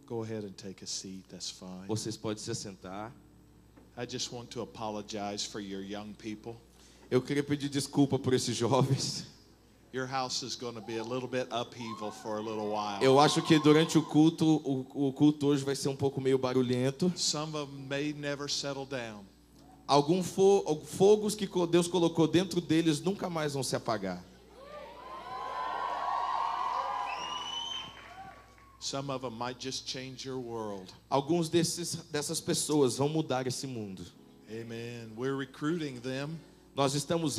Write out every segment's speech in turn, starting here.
Go ahead and take a seat, that's fine. Vocês podem se assentar. I just want to apologize for your young people. Eu queria pedir desculpa por esses jovens. Your house is going to be a little bit upheaval for a little while. Eu acho que durante o culto culto hoje vai ser um pouco meio barulhento. Some of them may never settle down. Alguns fogos que Deus colocou dentro deles nunca mais vão se apagar. Some of them might just change your world. Alguns dessas pessoas vão mudar esse mundo. Amen. We're recruiting them. Nós estamos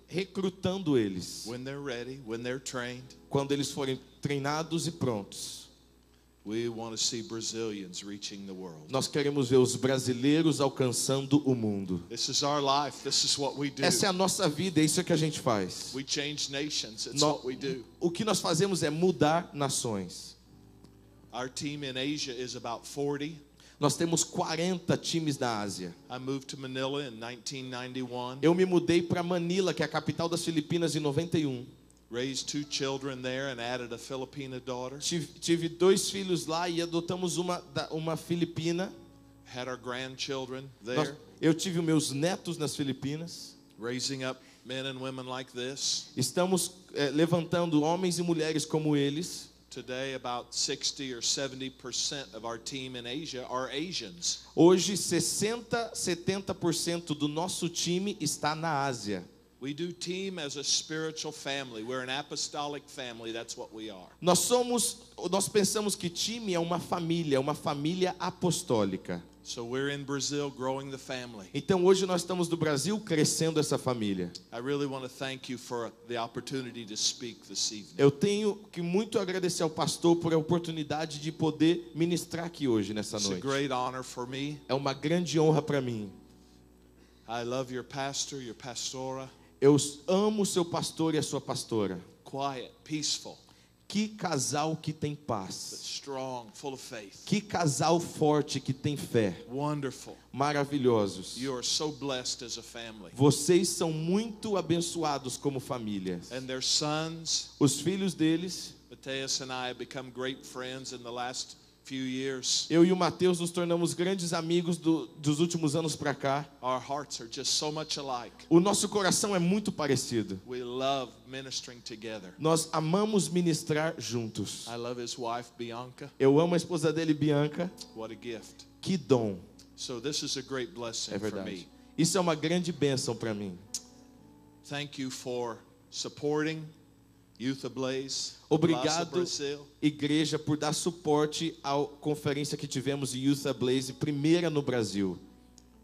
recrutando eles. When they're ready, when they're trained. Quando eles forem treinados e prontos. We want to see Brazilians reaching the world. Nós queremos ver os brasileiros alcançando o mundo. This is our life. This is what we do. Essa é a nossa vida, é isso que a gente faz. We change nations. It's what we do. O que nós fazemos é mudar nações. Our team in Asia is about 40. Nós temos 40 times na Ásia. I moved to Manila in 1991. Eu me mudei para Manila, que é a capital das Filipinas, em 91. Raised 2 children there and added a Filipina daughter. Tive 2 filhos lá e adotamos uma filipina. Had our grandchildren there. Eu tive meus netos nas Filipinas. Raising up men and women like this. Estamos levantando homens e mulheres como eles. Today, about 60 or 70% of our team in Asia are Asians. Hoje, 70% do nosso time está na Ásia. We do team as a spiritual family. We're an apostolic family. That's what we are. Nós pensamos que time é uma família apostólica. So we're in Brazil growing the family. Então hoje nós estamos no Brasil crescendo essa família. I really want to thank you for the opportunity to speak this evening. Eu tenho que muito agradecer ao pastor por a oportunidade de poder ministrar aqui hoje nessa It's a noite. great honor for me. É uma grande honra para mim. I love your pastor, your pastora. Eu amo o seu pastor e a sua pastora. Quiet, peaceful, Que casal que tem but paz. strong, full of faith. Que casal forte que tem fé. Wonderful. Maravilhosos. You are so blessed as a family. Vocês são muito abençoados como família. And their sons, Os filhos deles, Mateus and I, have become great friends in the last few years. eu e o Mateus nos tornamos grandes amigos dos últimos anos para cá. Our hearts are just so much alike. O nosso coração é muito parecido. We love ministering together. Nós amamos ministrar juntos. I love his wife, Bianca. Eu amo a esposa dele, Bianca. What a gift. Que dom. So this is a great blessing É for verdade. me. Isso é uma grande bênção para mim. Thank you for supporting Youth Ablaze. Obrigado, Brasil. igreja, por dar suporte à conferência que tivemos em Youth Ablaze, primeira no Brasil.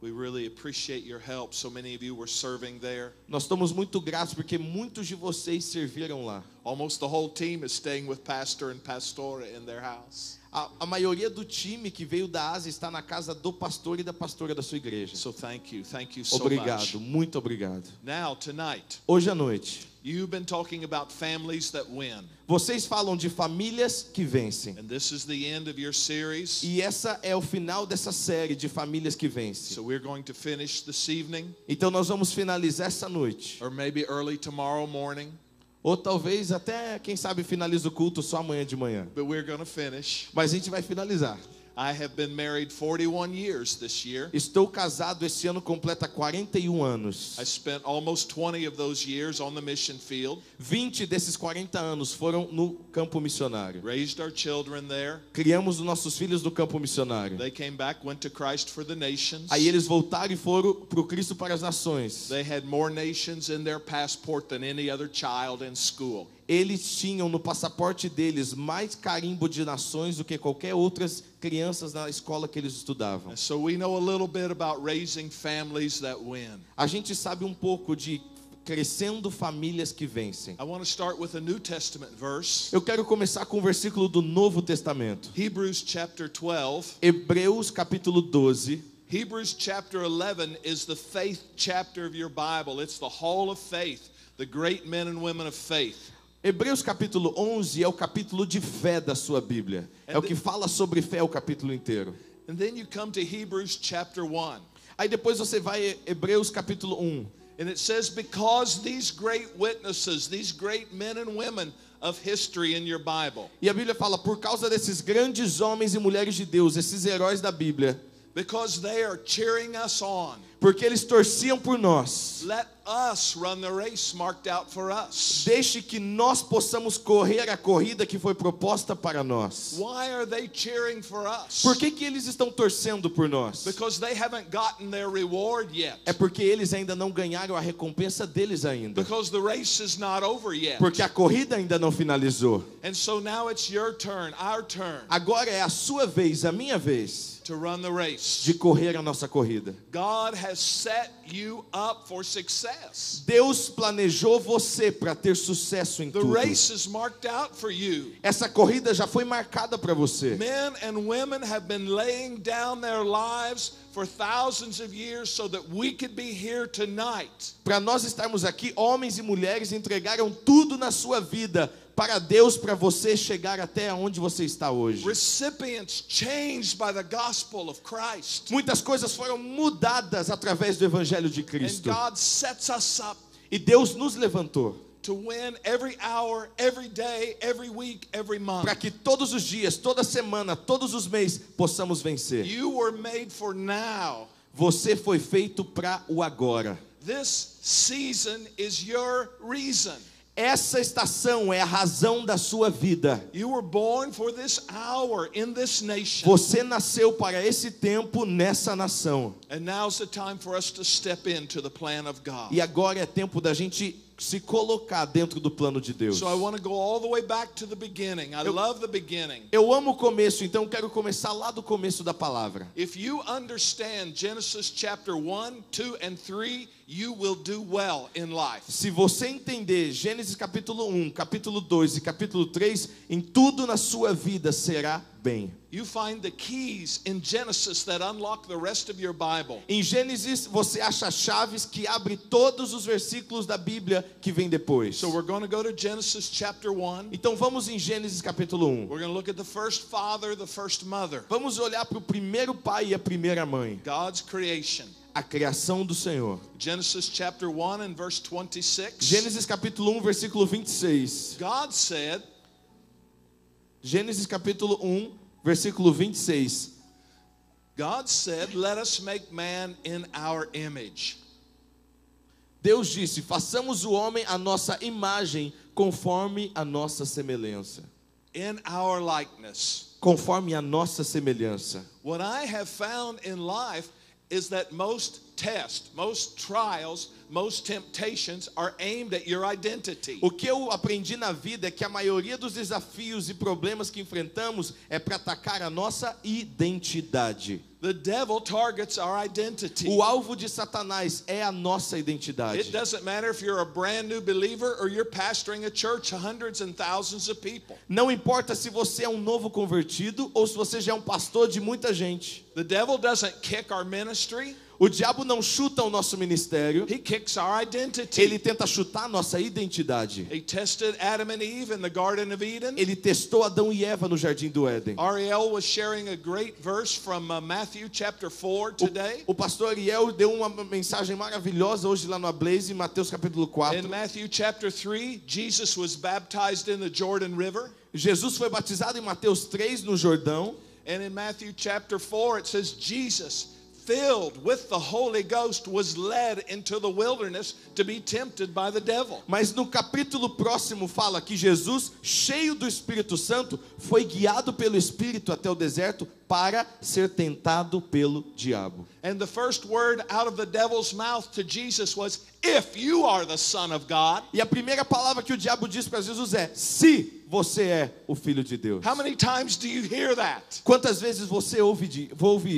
We really appreciate your help. So many of you were serving there. Nós estamos muito gratos porque muitos de vocês serviram lá. Almost the whole team is staying with pastor and pastora in their house. A maioria do time que veio da Ásia está na casa do pastor e da pastora da sua igreja. So thank you so Obrigado, much. muito obrigado. Now, tonight, Hoje à noite, you've been talking about families that win. vocês falam de famílias que vencem. And this is the end of your series. E essa é o final dessa série de famílias que vencem. So we're going to finish this evening, Então nós vamos finalizar essa noite. or maybe early tomorrow morning, Ou talvez até, quem sabe, finaliza o culto só amanhã de manhã. but we're going to finish. Mas a gente vai finalizar. I have been married 41 years this year. Estou casado, esse ano completa 41 anos. I spent almost 20 of those years on the mission field, 20 desses 40 anos foram no campo missionário. raised our children there. Criamos os nossos filhos no campo missionário. They came back, went to Christ for the nations. Aí eles voltaram e foram para o Cristo para as Nações. They had more nations in their passport than any other child in school. Eles tinham no passaporte deles mais carimbo de nações do que qualquer outras crianças na escola que eles estudavam. And so we know a little bit about raising families that win. A gente sabe um pouco de crescendo famílias que vencem. I want to start with a New Testament verse. Eu quero começar com um versículo do Novo Testamento. Hebrews chapter 12. Hebreus capítulo 12. Hebrews chapter 11 is the faith chapter of your Bible. It's the hall of faith, the great men and women of faith. Hebreus capítulo 11 é o capítulo de fé da sua Bíblia. É o que fala sobre fé o capítulo inteiro. And then you come to Hebrews chapter 1. Aí depois você vai a Hebreus capítulo 1. And it says, because these great witnesses, these great men and women of history in your Bible, E a Bíblia fala, por causa desses grandes homens e mulheres de Deus, esses heróis da Bíblia, because they are cheering us on, porque eles torciam por nós. let us run the race marked out for us. Deixe que nós possamos correr a corrida que foi proposta para nós. Why are they cheering for us? Por que eles estão torcendo por nós? Because they haven't gotten their reward yet. É porque eles ainda não ganharam a recompensa deles ainda. Because the race is not over yet. Porque a corrida ainda não finalizou. And so now it's your turn, our turn, Agora é a sua vez, a minha vez, to run the race. de correr a nossa corrida. God has set you up for success. Deus planejou você para ter sucesso em The tudo. race is marked out for you. Essa corrida já foi marcada para você. Men and women have been laying down their lives for thousands of years so that we could be here tonight. Para nós estarmos aqui, homens e mulheres entregaram tudo na sua vida para Deus, para você chegar até onde você está hoje. Recipients changed by the gospel of Christ. Muitas coisas foram mudadas através do Evangelho de And Cristo. God sets us up E Deus nos levantou to win every hour, every day, every week, every month. para que todos os dias, toda semana, todos os meses possamos vencer. You were made for now. Você foi feito para o agora. This season is your reason. Essa estação é a razão da sua vida. You were born for this hour in this nation. Você nasceu para esse tempo nessa nação. And now's the time for us to step into the plan of God. E agora é tempo da gente se colocar dentro do plano de Deus. So I want to go all the way back to the beginning. I love the beginning. Eu amo o começo, então quero começar lá do começo da palavra. If you understand Genesis chapter 1, 2 and 3, you will do well in life. Se você entender Gênesis capítulo 1, capítulo 2 e capítulo 3, em tudo na sua vida será bem. You find the keys in Genesis that unlock the rest of your Bible. Em Gênesis você acha chaves que abrem todos os versículos da Bíblia que vem depois. So we're going to go to Genesis chapter 1. Então vamos em Gênesis capítulo 1. We're going to look at the first father, the first mother, Vamos olhar para o primeiro pai e a primeira mãe. God's creation. A criação do Senhor. Genesis chapter 1 and verse 26. Gênesis capítulo 1, versículo 26. God said, Gênesis capítulo 1, versículo 26. God said, let us make man in our image. Deus disse: façamos o homem à nossa imagem, conforme a nossa semelhança. In our likeness. Conforme a nossa semelhança. What I have found in life is that most tests, most trials, most temptations are aimed at your identity. O que eu aprendi na vida é que a maioria dos desafios e problemas que enfrentamos é para atacar a nossa identidade. The devil targets our identity. O alvo de Satanás é a nossa It identidade. doesn't matter if you're a brand new believer or you're pastoring a church of hundreds and thousands of people. Não importa se você é um novo convertido ou se você já é um pastor de muita gente. The devil doesn't kick our ministry. O diabo não chuta o nosso ministério. He kicks our identity. Ele tenta chutar a nossa identidade. He tested Adam and Eve in the Garden of Eden. Ele testou Adão e Eva no Jardim do Éden. Ariel was sharing a great verse from Matthew chapter 4 today. O pastor Ariel deu uma mensagem maravilhosa hoje lá no Ablaze, em Mateus capítulo 4. In Matthew chapter 3, Jesus was baptized in the Jordan River. Jesus foi batizado em Mateus 3 no Jordão. And in Matthew chapter 4 it says Jesus, filled with the Holy Ghost, was led into the wilderness to be tempted by the devil. Mas no capítulo próximo fala que Jesus, cheio do Espírito Santo, foi guiado pelo Espírito até o deserto para ser tentado pelo diabo. And the first word out of the devil's mouth to Jesus was, if you are the Son of God. E a primeira palavra que o diabo disse para Jesus é: se você é o Filho de Deus. How many times do you hear that? Quantas vezes você ouve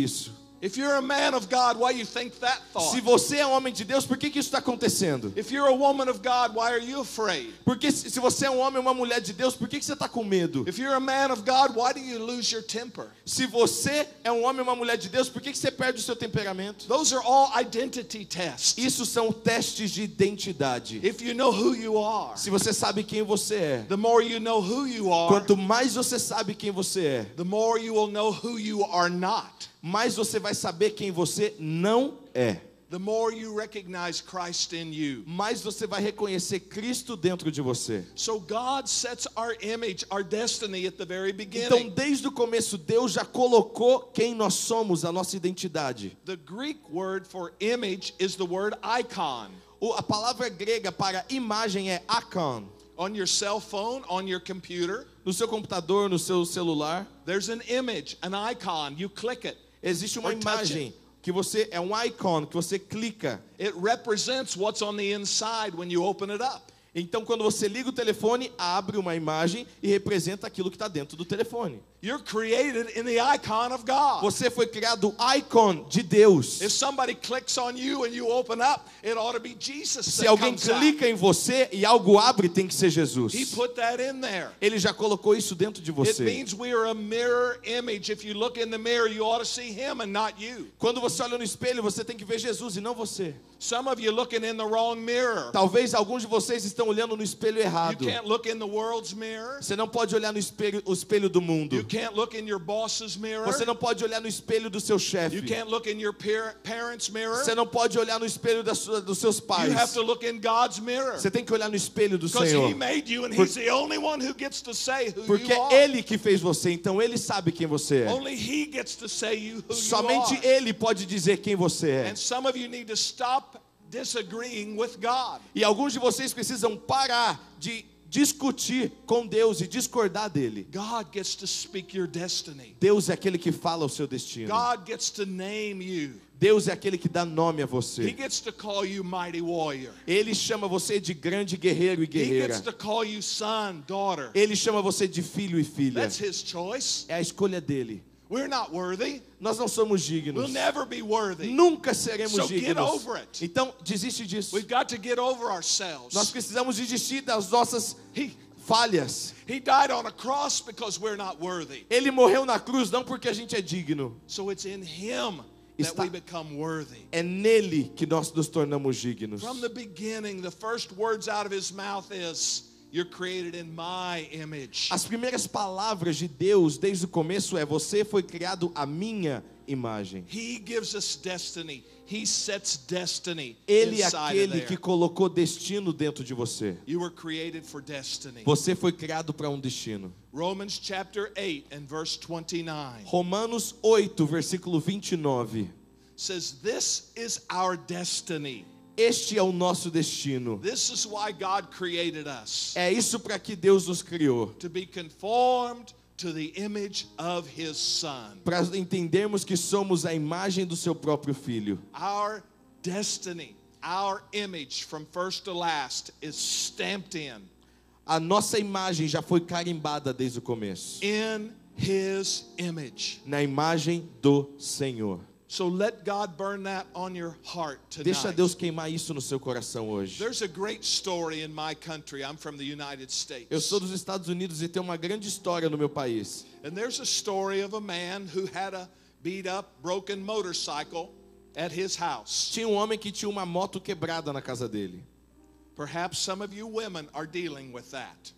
isso? If you're a man of God, why you think that thought? Se você é um homem de Deus, por que isso está acontecendo? If you're a woman of God, why are you afraid? Porque se você é um homem ou uma mulher de Deus, por que você está com medo? If you're a man of God, why do you lose your temper? Se você é um homem ou uma mulher de Deus, por que você perde o seu temperamento? Those are all identity tests. Isso são testes de identidade. If you know who you are, Se você sabe quem você é, the more you know who you are, quanto mais você sabe quem você é, the more you will know who you are not. mais você vai saber quem você não é. the more you recognize Christ in you. mais você vai reconhecer Cristo dentro de você. So God sets our image, our destiny at the very Então, beginning. desde o começo, Deus já colocou quem nós somos, a nossa identidade. The Greek word for image is the word icon. A palavra grega para imagem é icon. On your cell phone, on your computer, No seu computador, no seu celular, there's an image, an icon. You click it. existe uma Or touch imagem que você é um icon que você clica. It represents what's on the inside when you open it up. Então, quando você liga o telefone, abre uma imagem e representa aquilo que está dentro do telefone. You're created in the icon of God. Você foi criado icon de Deus. If somebody clicks on you and you open up, it ought to be Jesus Se that alguém comes out. clica em você e algo abre, tem que ser He Jesus. put that in there. Ele já colocou isso dentro de It você. means we are a mirror image. If you look in the mirror, you ought to see him and not you. Quando você olha no espelho, você tem que ver Jesus e não você. Some of you looking in the wrong mirror. Talvez alguns de vocês estão olhando no espelho You errado. can't look in the world's mirror. Você não pode olhar no espelho, o espelho do mundo. You can't look in your boss's mirror. Você não pode olhar no espelho do seu You chefe. can't look in your parents' mirror. Você não pode olhar no espelho dos seus You pais. have to look in God's mirror. Você tem que olhar no espelho do Because Senhor. He made you and He's the only one who gets to say who Porque you are. é Ele que fez você, então Ele sabe quem você é. Only He gets to say who Somente you are. Ele pode dizer quem você é. And some of you need to stop disagreeing with God. E alguns de vocês precisam parar de discutir com Deus e discordar dele. God gets to speak your destiny. Deus é aquele que fala o seu destino. God gets to name you. Deus é aquele que dá nome a He você. gets to call you mighty warrior. Ele chama você de grande guerreiro e He guerreira. gets to call you son, daughter. Ele chama você de filho e filha. That's His choice. É a escolha dele. We're not worthy. Nós não somos We'll dignos. never be worthy. Nunca seremos So get dignos. over it. Então, desiste disso. We've got to get over ourselves. Nós precisamos desistir das nossas He falhas. died on a cross because we're not worthy. Ele morreu na cruz não porque a gente é digno. So it's in Him that Está- we become worthy. É nele que nós nos tornamos dignos. From the beginning, the first words out of His mouth is, "You're created in my image." As primeiras palavras de Deus desde o começo é: você foi criado à minha imagem. He gives us destiny. He sets destiny Ele é inside of aquele there. que colocou destino dentro de você. You were created for destiny. Você foi criado para um destino. Romans chapter 8 and verse 29 Romanos 8, versículo 29. says, "This is our destiny." Este é o nosso destino. This is why God created us, É isso para que Deus nos criou. to be conformed to the image of His Son. Para entendermos que somos a imagem do seu próprio filho. Our destiny, our image from first to last is stamped A nossa imagem já foi carimbada desde o começo. in His image. Na imagem do Senhor. So let God burn that on your heart Deixa tonight. Deus queimar isso no seu coração hoje. There's a great story in my country. I'm from the United States. Eu sou dos Estados Unidos e tem uma grande história no meu país. And there's a story of a man who had a beat up, broken motorcycle at his house. Tinha um homem que tinha uma moto quebrada na casa dele. Perhaps some of you women are dealing with that.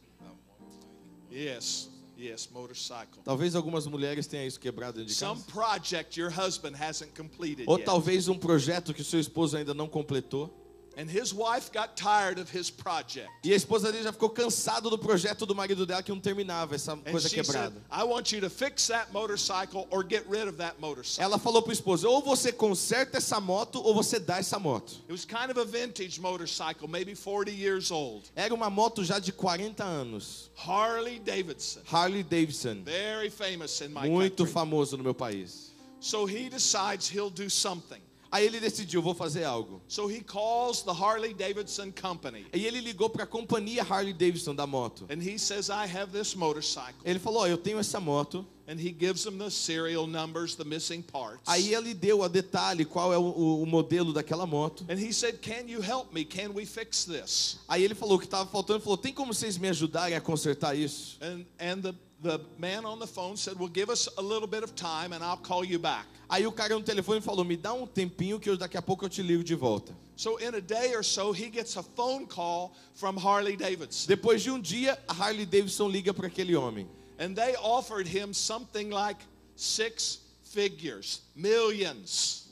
Yes, motorcycle. Talvez algumas mulheres tenham isso quebrado dentro de Some casa. project your husband hasn't completed Ou yet. talvez um projeto que o seu esposo ainda não completou. And his wife got tired of his project. E a esposa dele já ficou cansado do projeto do marido dela que não terminava, essa And coisa she said, quebrada. "I want you to fix that motorcycle or get rid of that motorcycle." Ela falou pro esposo: ou você conserta essa moto ou você dá essa moto. It was kind of a vintage motorcycle, maybe 40 years old. Era uma moto já de 40 anos. Harley Davidson, Harley Davidson. very famous in my Muito country. famoso no meu país. So he decides he'll do something. Aí ele decidiu: vou fazer algo. So he calls the Harley Davidson company E ele ligou para a companhia Harley Davidson da moto. and he says, "I have this motorcycle." Ele falou: ó, eu tenho essa moto. And he gives them the serial numbers, the missing parts. Aí ele deu a detalhe qual é o modelo daquela moto. And he said, "Can you help me? Can we fix this?" Aí ele falou que estava faltando. Ele falou: tem como vocês me ajudarem a consertar isso? And the man on the phone said, "Well, give us a little bit of time and I'll call you back." Aí o cara no telefone falou: me dá um tempinho que daqui a pouco eu te ligo de volta. So in a day or so, he gets a phone call from Harley Davidson. Depois de um dia, a Harley Davidson liga para aquele homem. And they offered him something like 6 figures, millions.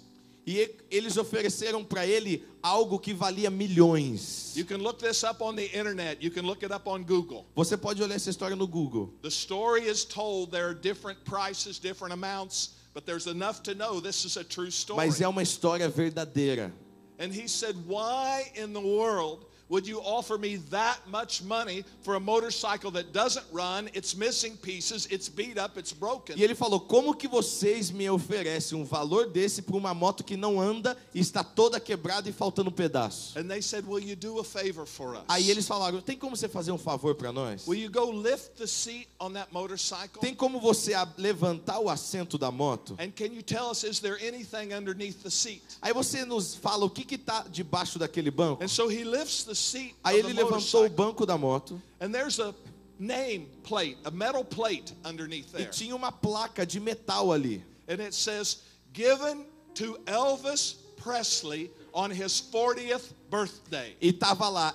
E eles ofereceram para ele algo que valia milhões. You can look this up on the internet. You can look it up on Google. Você pode olhar essa história no Google. The story is told. There are different prices, different amounts, but there's enough to know this is a true story. Mas é uma história verdadeira. And he said, why in the world would you offer me that much money for a motorcycle that doesn't run, it's missing pieces, it's beat up, it's broken? E ele falou, como que vocês me oferecem um valor desse para uma moto que não anda e está toda quebrada e faltando um pedaço? And they said, will you do a favor for us? Aí eles falaram, tem como você fazer um favor para nós? Will you go lift the seat on that motorcycle? Tem como você levantar o assento da moto? And can you tell us, is there anything underneath the seat? Aí você nos fala o que está debaixo daquele banco? And so he lifts the seat Aí of ele the levantou o motorcycle. banco da moto And there's a name plate, a metal plate underneath e there. tinha uma placa de metal ali. And it says, given to Elvis Presley on his 40th birthday. E tava lá,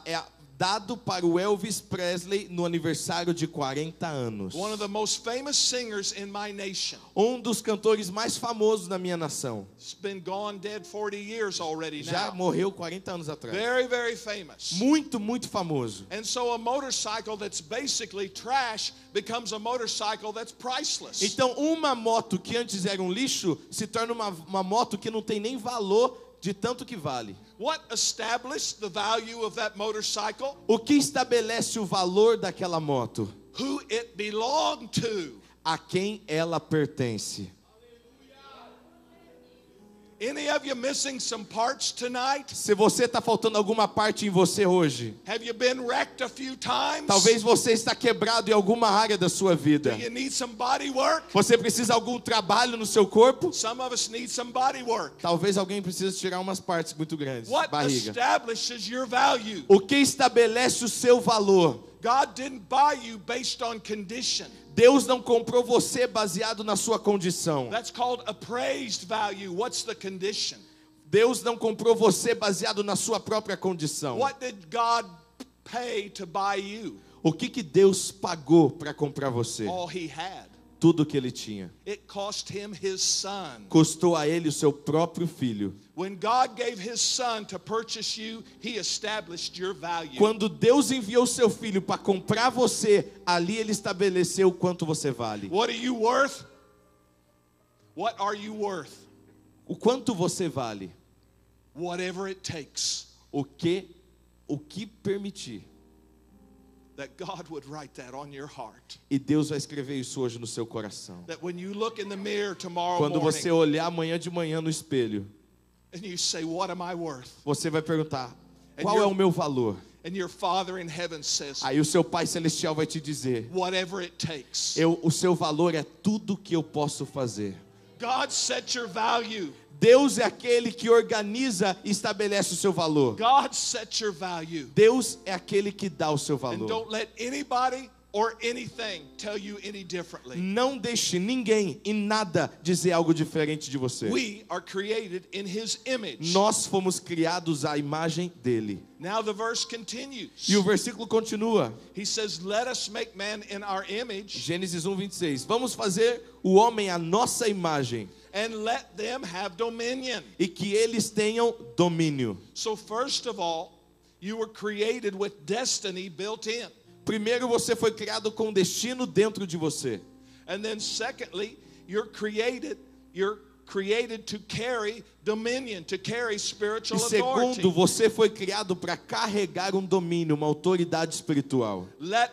dado para o Elvis Presley no aniversário de 40 anos. One of the most famous singers in my nation. Um dos cantores mais famosos da minha nação. He's been gone dead 40 years already Já now. morreu 40 anos atrás. Very, very famous. Muito, muito famoso. And so a motorcycle that's basically trash becomes a motorcycle that's priceless. Então uma moto que antes era um lixo se torna uma moto que não tem nem valor de tanto que vale. What established the value of that motorcycle? O que estabelece o valor daquela moto? Who it belonged to. A quem ela pertence. Any of you missing some parts tonight? Se você está faltando alguma parte em você hoje, Have you been wrecked a few times? talvez você está quebrado em alguma área da sua vida. Do you need some body work? Você precisa de algum trabalho no seu corpo? Some of us need some body work. Talvez alguém precise tirar umas partes muito grandes. What Barriga. establishes your value? O que estabelece o seu valor? God didn't buy you based on condition. Deus não comprou você baseado na sua condição. That's called appraised value. What's the condition? Deus não comprou você baseado na sua própria condição. What did God pay to buy you? O que Deus pagou para comprar você? All he had. Tudo que ele tinha. It cost him his son. Custou a ele o seu próprio filho. When God gave his son to purchase you, he established your value. Quando Deus enviou seu filho para comprar você, ali ele estabeleceu o quanto você vale. What are you worth? What are you worth? O quanto você vale? Whatever it takes. O que permitir. That God would write that on your heart. E Deus vai escrever isso hoje no seu coração. That when you look in the mirror tomorrow Quando você morning olhar amanhã de manhã no espelho, and you say, what am I worth? você vai perguntar, And qual é o meu valor? And your Father in heaven says, Aí o seu Pai Celestial vai te dizer, whatever it takes. o seu valor é tudo que eu posso fazer. God set your value. Deus é aquele que organiza e estabelece o seu valor. God set your value. Deus é aquele que dá o seu And valor. don't let anybody or anything tell you any differently. Não deixe ninguém e nada dizer algo diferente de você. We are created in his image. Nós fomos criados à imagem dele. Now the verse continues. E o versículo continua. He says, let us make man in our image Gênesis 1:26. Vamos fazer o homem à nossa imagem and let them have dominion. e que eles tenham domínio. So first of all, you were created with destiny built in. Primeiro você foi criado com destino dentro de você. And then secondly, you're created to carry dominion, to carry E spiritual segundo, authority. você foi criado para carregar um domínio, uma autoridade espiritual. Let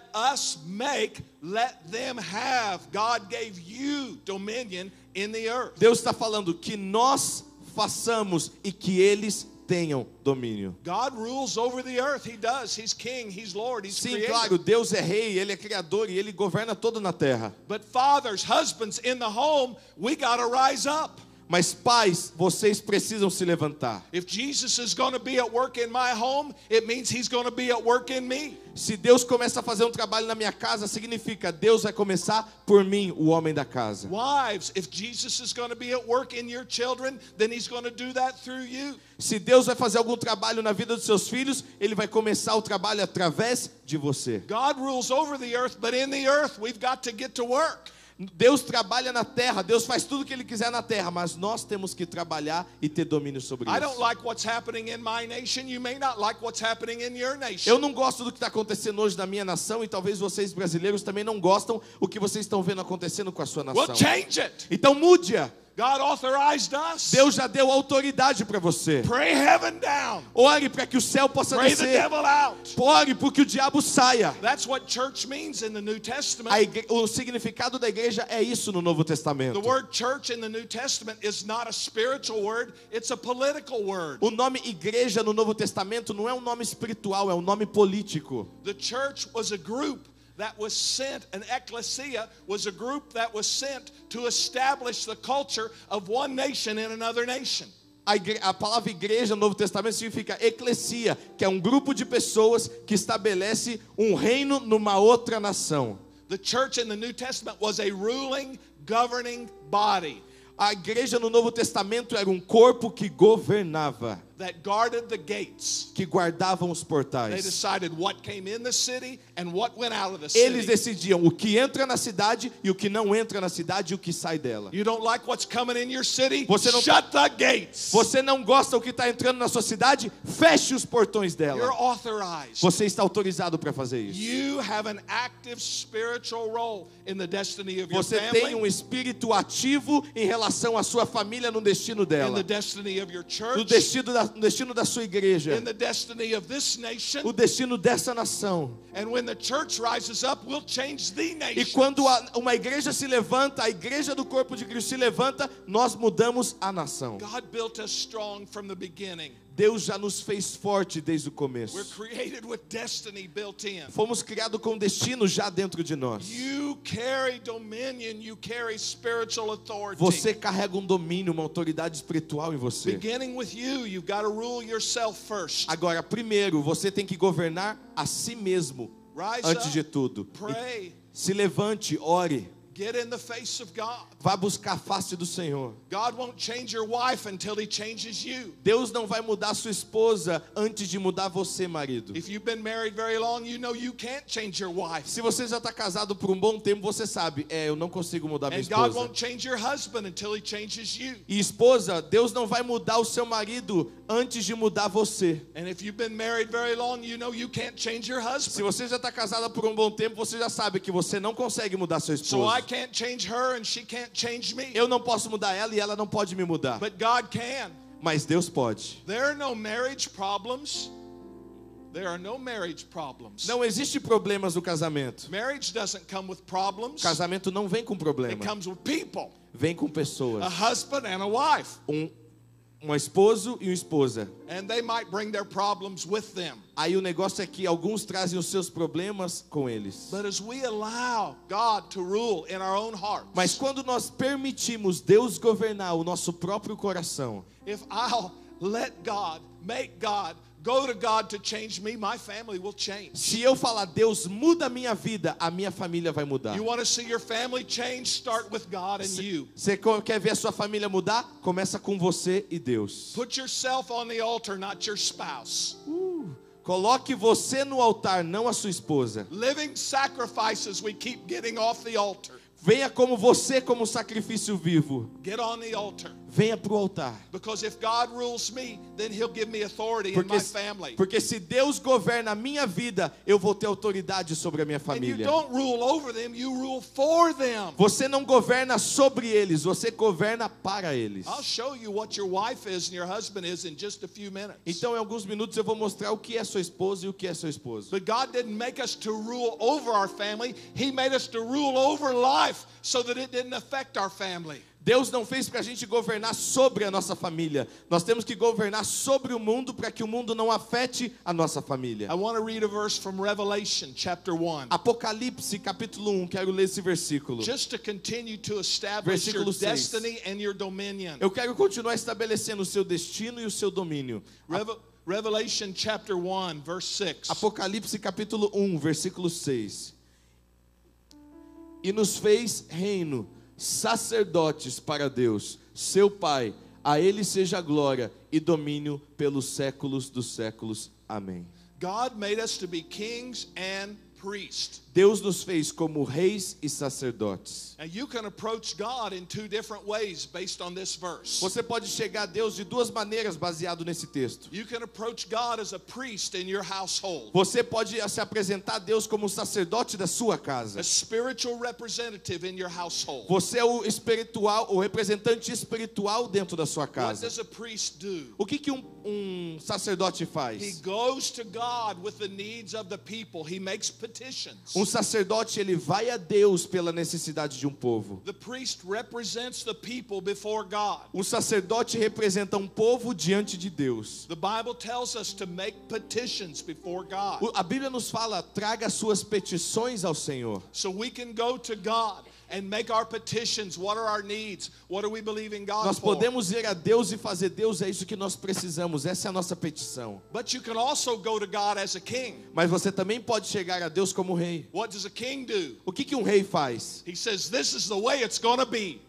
them have. God gave you dominion in the earth. Deus está falando que nós façamos e que eles tenham domínio. God rules over the earth. He does. He's king. He's Lord. He's Sim, creator. claro, Deus é rei, ele é criador e ele governa todo na terra. But fathers, husbands in the home, we got to rise up. Mas pais, vocês precisam se levantar. If Jesus is going to be at work in my home, it means he's going to be at work in me. Se Deus começa a fazer um trabalho na minha casa, significa Deus vai começar por mim, o homem da casa. Wives, if Jesus is going to be at work in your children, then he's going to do that through you. Se Deus vai fazer algum trabalho na vida dos seus filhos, ele vai começar o trabalho através de você. God rules over the earth, but in the earth we've got to get to work. Deus trabalha na terra, Deus faz tudo o que Ele quiser na terra, mas nós temos que trabalhar e ter domínio sobre I don't isso. like what's happening in my nation. You may not like what's happening in your nation. Eu não gosto do que está acontecendo hoje na minha nação, e talvez vocês brasileiros também não gostam o que vocês estão vendo acontecendo com a sua nação. Well, change it. Então mude-a. God authorized us. Deus já deu autoridade para você. Pray heaven down. Ore para que o céu possa Pray the descer. devil out. Ore para que o diabo saia. That's what church means in the New Testament. O significado da igreja é isso no Novo Testamento. The word church in the New Testament is not a spiritual word, it's a political word. O nome igreja no Novo Testamento não é um nome espiritual, é um nome político. The church was a group that was sent, an ecclesia was a group that was sent to establish the culture of one nation in another nation. A palavra igreja no Novo Testamento significa eclesia, que é um grupo de pessoas que estabelece um reino numa outra nação. The church in the New Testament was a ruling, governing body. A igreja no Novo Testamento era um corpo que governava, that guarded the gates. que guardavam os They portais. decided what came in the city and what went out of the Eles city. decidiam o que entra na cidade e o que não entra na cidade e o que sai dela. You don't like what's coming in your city? Você não- Shut the gates. Você não gosta do que está entrando na sua cidade? Feche os portões You're dela. authorized. Você está autorizado para fazer isso. You have an active spiritual role in the destiny of your Você tem family, um espírito ativo em relação à sua família no destino in the dela, destiny of your no church, destino da sua igreja, in the destiny of this nation. o destino dessa nação. And when the church rises up, we'll change the E nation. quando uma igreja se levanta, a igreja do corpo de Cristo se levanta, nós mudamos a nação. God built us strong from the beginning. Deus já nos fez forte desde o We're começo. created with destiny built in. Fomos criados com destino já dentro de nós. You carry dominion, you carry spiritual authority. Você carrega um domínio, uma autoridade espiritual em você. Beginning with you, you've got to rule yourself first. Agora, primeiro, você tem que governar a si mesmo, Rise antes de up, tudo. pray, Se levante, ore. get in the face of God. Vá buscar a face do Senhor. God won't change your wife until He changes you. Deus não vai mudar sua esposa antes de mudar você, marido. If you've been married very long, you know you can't change your wife. Se você já está casado por um bom tempo, você sabe, eu não consigo mudar minha And God esposa. won't change your husband until He changes you. E esposa, Deus não vai mudar o seu marido antes de mudar você. And if you've been married very long, you know you can't change your Se husband. você já está casada por um bom tempo, você já sabe que você não consegue mudar seu So I esposo. can't change her and she can't change me. Eu não posso mudar ela e ela não pode me mudar. But God can. Mas Deus pode. There are no marriage problems. There are no marriage problems. Não existe problemas no casamento. Marriage doesn't come with problems. Casamento não vem com It problema. comes with people. Vem com A pessoas. husband and a wife. Um esposo e uma esposa. And they might bring their problems with them. Aí o negócio é que alguns trazem os seus problemas com eles. But as we allow God to rule in our own hearts, Mas quando nós permitimos Deus governar o nosso próprio coração, if I'll let God, make God, go to God to change me, my family will change. se eu falar, Deus muda a minha vida, a minha família vai mudar. You want to see your family change? Start with God and you. Você quer ver a sua família mudar? Começa com você e Deus. Put yourself on the altar, not your spouse. Coloque você no altar, não a sua esposa. Living sacrifices we keep getting off the altar. Venha como você, como sacrifício vivo. Get on the altar. Venha para o altar. Because if God rules me, then He'll give me authority in my family. Porque se Deus governa a minha vida, eu vou ter autoridade sobre a minha And you família. don't rule over them, you rule for them. Você não governa sobre eles, você governa para eles. I'll show you what your wife is and your husband is in just a few minutes. Então, em alguns minutos eu vou mostrar o que é sua esposa e o que é seu esposo. But God didn't make us to rule over our family. He made us to rule over life so that it didn't affect our family. Deus não fez para a gente governar sobre a nossa família. Nós temos que governar sobre o mundo para que o mundo não afete a nossa família. I want to read a verse from Revelation chapter 1. Apocalipse capítulo 1, quero ler esse versículo. Just to continue to establish your Versículo 6. destiny and your dominion. Eu quero continuar estabelecendo o seu destino e o seu domínio. Revelation chapter 1 verse 6. Apocalipse capítulo 1, versículo 6. E nos fez reino, sacerdotes para Deus, seu Pai. A Ele seja glória e domínio pelos séculos dos séculos. Amém. God made us to be kings and priest. Deus nos fez como reis e sacerdotes. Now you can approach God in two different ways based on this verse. Você pode chegar a Deus de duas maneiras baseado nesse texto. You can approach God as a priest in your household. Você pode se apresentar a Deus como sacerdote da sua casa. A spiritual representative in your household. Você é o espiritual, o representante espiritual dentro da sua What casa. does a priest do? O que um sacerdote He faz? goes to God with the needs of the people. He makes petitions. Um sacerdote, ele vai a Deus pela necessidade de um povo. The priest represents the people before God. Um sacerdote representa um povo diante de Deus. The Bible tells us to make petitions before God. A Bíblia nos fala, traga suas petições ao Senhor. So we can go to God and make our petitions. What are our needs? What are we believing God Nós for? podemos ir a Deus e fazer, Deus, é isso que nós precisamos, essa é a nossa petição. But you can also go to God as a king. Mas você também pode chegar a Deus como rei. What does a king do? O que um rei faz? He says, this is the way it's going to be.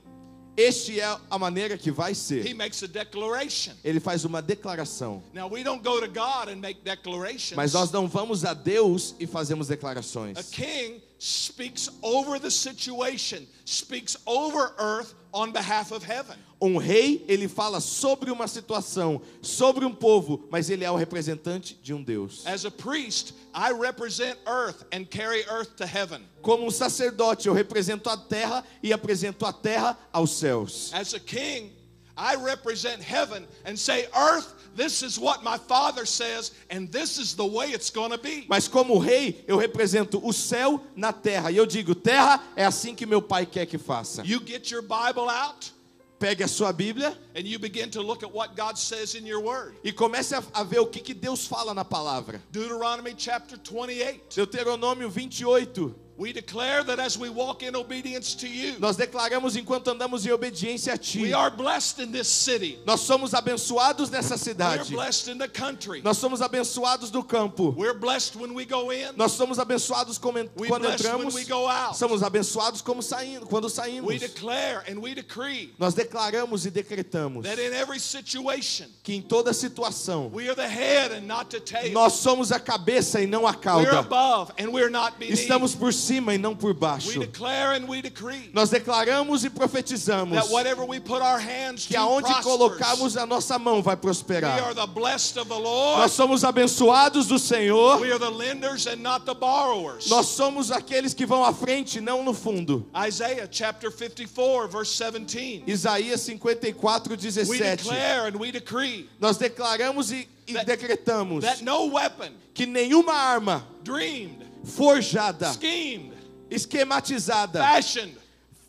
Este é a maneira que vai He ser. makes a declaration. Ele faz uma declaração. Now we don't go to God and make declarations. Mas nós não vamos a Deus e fazemos A declarações. king speaks over the situation, speaks over earth on behalf of heaven. Um rei, ele fala sobre uma situação, sobre um povo, mas ele é o representante de um Deus. As a priest, I represent earth and carry earth to heaven. Como um sacerdote, eu represento a terra e apresento a terra aos céus. As a king, I represent heaven and say, earth, this is what my father says, and this is the way it's going to be. Mas como rei, eu represento o céu na terra. E eu digo, terra, é assim que meu pai quer que faça. You get your Bible out Pegue a sua Bíblia and you begin to look at what God says in your word. e comece a ver o que Deus fala na palavra. Deuteronomy chapter 28. Deuteronômio 28. We declare that as we walk in obedience to you, Nós declaramos enquanto andamos em obediência a Ti. we are blessed in this city. Nós somos abençoados nessa We're cidade. blessed in the country. Nós somos abençoados no campo. We're blessed when we go in. Nós somos abençoados We're quando blessed when entramos. we go out. Somos abençoados quando We saímos. declare and we decree Nós declaramos e decretamos that in every situation, que em toda situação we are the head and not the tail. nós somos a cabeça e não a We're cauda. above and we're not beneath. Estamos por cima e não por We baixo. declare and we decree Nós declaramos e profetizamos that whatever we put our hands que to aonde prospers. colocarmos a nossa mão vai We prosperar. are the blessed of the Nós Lord. somos abençoados do Senhor. We are the lenders and not the borrowers. Nós somos aqueles que vão à frente, não no fundo. Isaiah chapter 54 verse 17. Isaías 54, We 17. declare and we decree Nós declaramos e decretamos that no weapon que nenhuma arma dreamed, forjada, schemed, esquematizada, fashioned,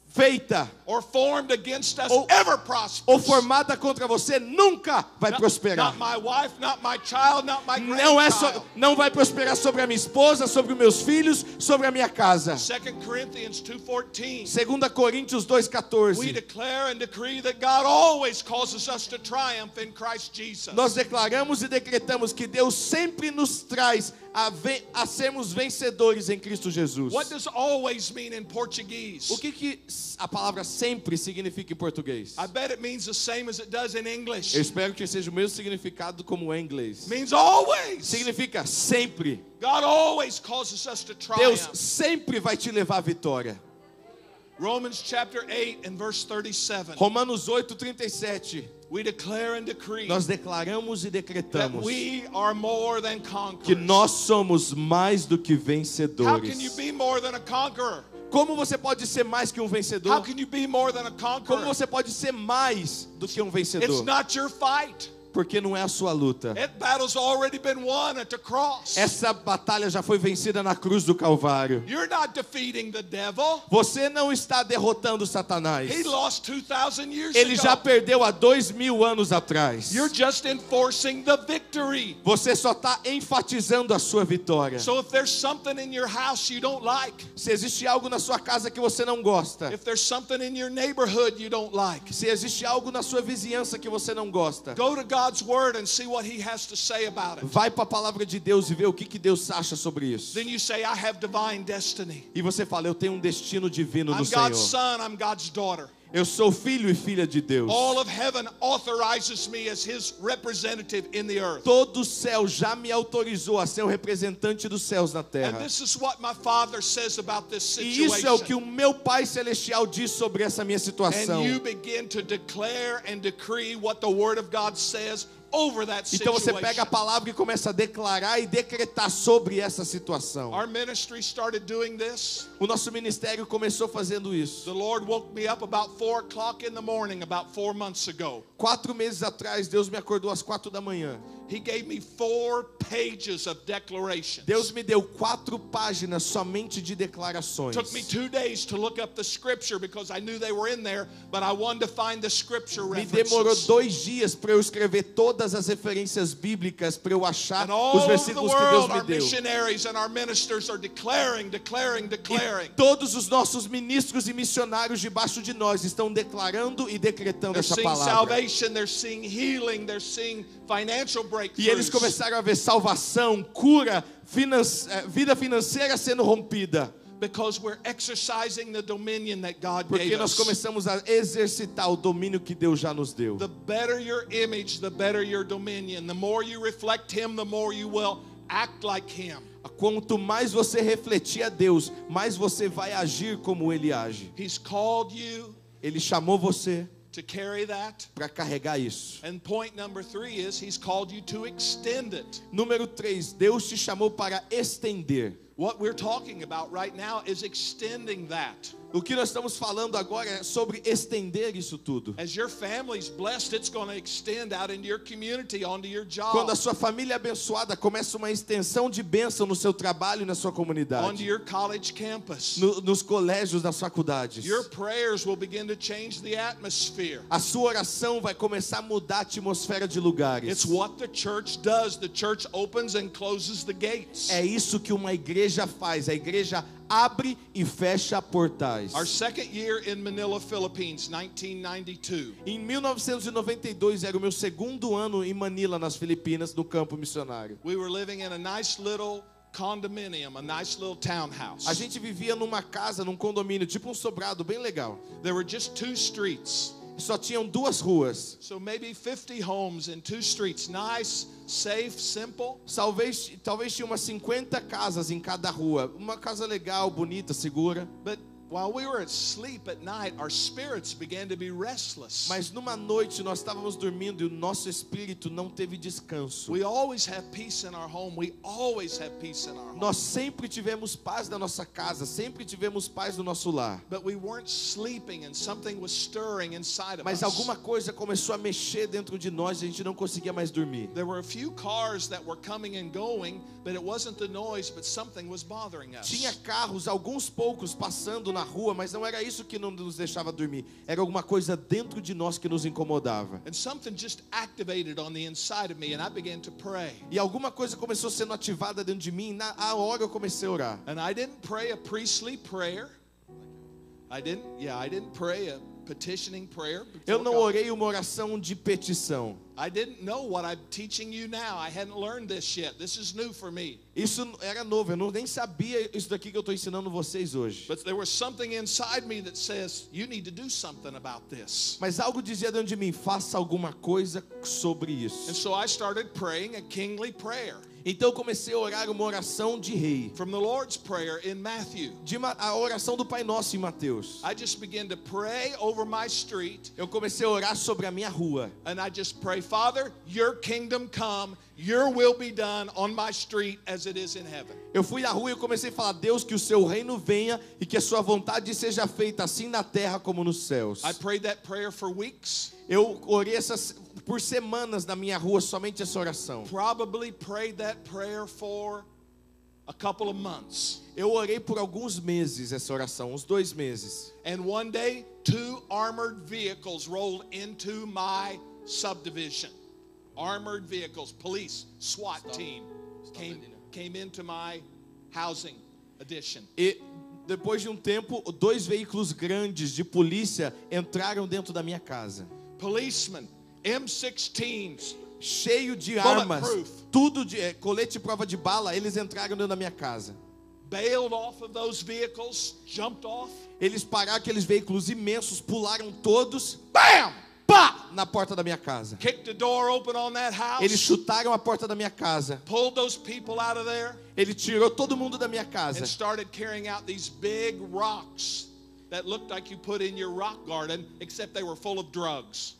feita or formed against us Ou- ever ou prospers. formada contra você nunca vai prosperar. Not my wife, not my child, not my grandchild. Não vai prosperar sobre a minha esposa, sobre os meus filhos, sobre a minha casa. 2 Corinthians 2:14. 2 Coríntios We 2:14. declare and decree that God always causes us to triumph in Christ Jesus. Nós declaramos e decretamos que Deus sempre nos traz a sermos vencedores em Cristo Jesus. What does always mean in Portuguese? O que a palavra sempre significa em português? I bet it means the same as it does in English. Eu espero que seja o mesmo significado como em inglês. Means always. Significa sempre. God always causes us to Deus triumph. sempre vai te levar à vitória. Romans chapter 8 and verse 37. Romanos 8:37. We declare and decree Nós declaramos e that decretamos we are more than que conquerors. nós somos mais do que How can you vencedores. be more than a conqueror? Como você pode ser mais que um How vencedor? can you be more than a Como conqueror? você pode ser mais do que um It's vencedor? not your fight. Porque não é a sua luta. That battle's already been won at the cross. Essa batalha já foi vencida na cruz do Calvário. You're not defeating the devil. Você não está derrotando Satanás. He lost 2,000 years Ele já ago. perdeu há 2000 anos atrás. You're just enforcing the victory. Você só está enfatizando a sua vitória. So if there's something in your house you don't like, Se existe algo na sua casa que você não gosta, if there's something in your neighborhood you don't like, se existe algo na sua vizinhança que você não gosta, go to God's word and see what he has to say about it. vai para a palavra de Deus e vê o que Deus acha sobre isso. Then you say, I have divine destiny. E você fala, eu tenho um destino divino no I'm God's Senhor. son, I'm God's daughter. Eu sou filho e filha de Deus. All of heaven authorizes me as his representative in the earth. Todo o céu já me autorizou a ser o representante dos céus na And terra. this is what my Father says about this E isso é o que situation. o meu Pai Celestial diz sobre essa minha situação. And you begin to declare and decree what the Word of God says over that Então você situation. pega a palavra e começa a declarar e decretar sobre essa situação. Our ministry started doing this. O nosso ministério começou fazendo isso. The Lord woke me up about 4 o'clock in the morning about 4 months ago. 4 meses atrás, Deus me acordou às 4 da manhã. He gave me 4 pages of declarations. Deus me deu 4 páginas somente de declarações. Took me 2 days to look up the scripture because I knew they were in there, but I wanted to find the scripture Me demorou references. 2 dias para eu escrever todas as referências bíblicas, para eu achar And all os over the versículos que Deus world, me our deu. missionaries and our ministers are declaring. E todos os nossos ministros e missionários debaixo de nós estão declarando e decretando They're essa seeing palavra. salvation, they're seeing healing, they're seeing financial E eles breakthroughs. começaram a ver salvação, cura, vida financeira sendo rompida. Because we're exercising the dominion that God Porque gave nós us. começamos a exercitar o domínio que Deus já nos deu. The better your image, the better your dominion. The more you reflect Him, the more you will act like Him. Quanto mais você refletir a Deus, mais você vai agir como Ele age. He's called you Ele chamou você to carry that. para carregar isso. And point number 3 is He's called you to extend it. Número 3, Deus te chamou para estender. What we're talking about right now is extending that. O que nós estamos falando agora é sobre estender isso tudo. As your family's blessed, it's going to extend out into your community, onto your Quando job, a sua família é abençoada, começa uma extensão de bênção no seu trabalho e na sua onto comunidade, your college campus. nos colégios, nas faculdades. Your prayers will begin to change the atmosphere. A sua oração vai começar a mudar a atmosfera de lugares. It's what the church does. The church opens and closes the gates. É isso que uma igreja faz. A igreja abre e fecha portais. Our second year in Manila, Philippines, 1992. Em 1992 era o meu segundo ano em Manila, nas Filipinas, no campo missionário. We were living in a nice little condominium, a nice little townhouse. A gente vivia numa casa, num condomínio, tipo um sobrado bem legal. There were just 2 streets. Só tinham 2 ruas. So maybe 50 homes in 2 streets. Nice, safe, simple. Talvez tinha umas 50 casas em cada rua. Uma casa legal, bonita, segura. But while we were asleep at night, our spirits began to be restless. Mas numa noite nós estávamos dormindo e o nosso espírito não teve descanso. We always have peace in our home. We always have peace in our home. Nós sempre tivemos paz na nossa casa, sempre tivemos paz no nosso lar. But we weren't sleeping and something was stirring inside of Mas us. alguma coisa começou a mexer dentro de nós e a gente não conseguia mais dormir. There were a few cars that were coming and going, but it wasn't the noise, but something was bothering us. Tinha carros, alguns poucos passando na rua, mas não era isso que não nos deixava dormir. Era alguma coisa dentro de nós que nos incomodava. And something just activated on the inside of me, and I began to pray. E alguma coisa começou sendo ativada dentro de mim, e na hora eu comecei a orar. And I didn't pray a priestly prayer. I didn't pray a petitioning prayer. Eu before não God. orei uma oração de petição. I didn't know what I'm teaching you now. I hadn't learned this yet. This is new for me. Isso era novo, eu nem sabia isso daqui que eu estou ensinando vocês hoje. But there was something inside me that says, you need to do something about this. Mas algo dizia dentro de mim, faça alguma coisa sobre And isso. so I started praying a kingly prayer Então eu comecei a orar uma oração de rei. from the Lord's Prayer in Matthew. A oração do Pai Nosso em Mateus. I just began to pray over my street, Eu comecei a orar sobre a minha rua. and I just pray, Father, your kingdom come, your will be done on my street as it is in heaven. Eu fui na rua e eu comecei a falar, Deus, que o seu reino venha e que a sua vontade seja feita assim na terra como nos céus. I prayed that prayer for weeks, Eu orei por semanas na minha rua, somente essa oração. probably prayed that prayer for a couple of months. Eu orei por alguns meses essa oração, uns 2 meses. And one day, 2 armored vehicles rolled into my subdivision. Armored vehicles, police, SWAT team came into my housing addition. E depois de um tempo, 2 veículos grandes de polícia entraram dentro da minha casa. Policemen, M16s, Cheio de Bulletproof. armas, tudo de colete prova de bala, eles entraram dentro da minha casa. bailed off of those vehicles, jumped off. Eles pararam aqueles veículos imensos, pularam todos, Bam! pá, na porta da minha casa. Kicked the door open on that Eles house. chutaram a porta da minha casa. Pulled those people out of there. Ele tirou todo mundo da minha casa. And started carrying out these big rocks that looked like you put in your rock garden, except they were full of drugs.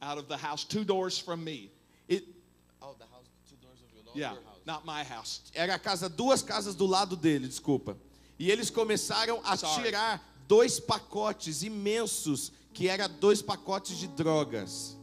Out of the house, 2 doors from me. Oh, the house, 2 doors of your Yeah, not my house. Era a casa, 2 casas do lado dele, desculpa. E eles começaram a Sorry. tirar 2 pacotes imensos, que eram 2 pacotes de drogas.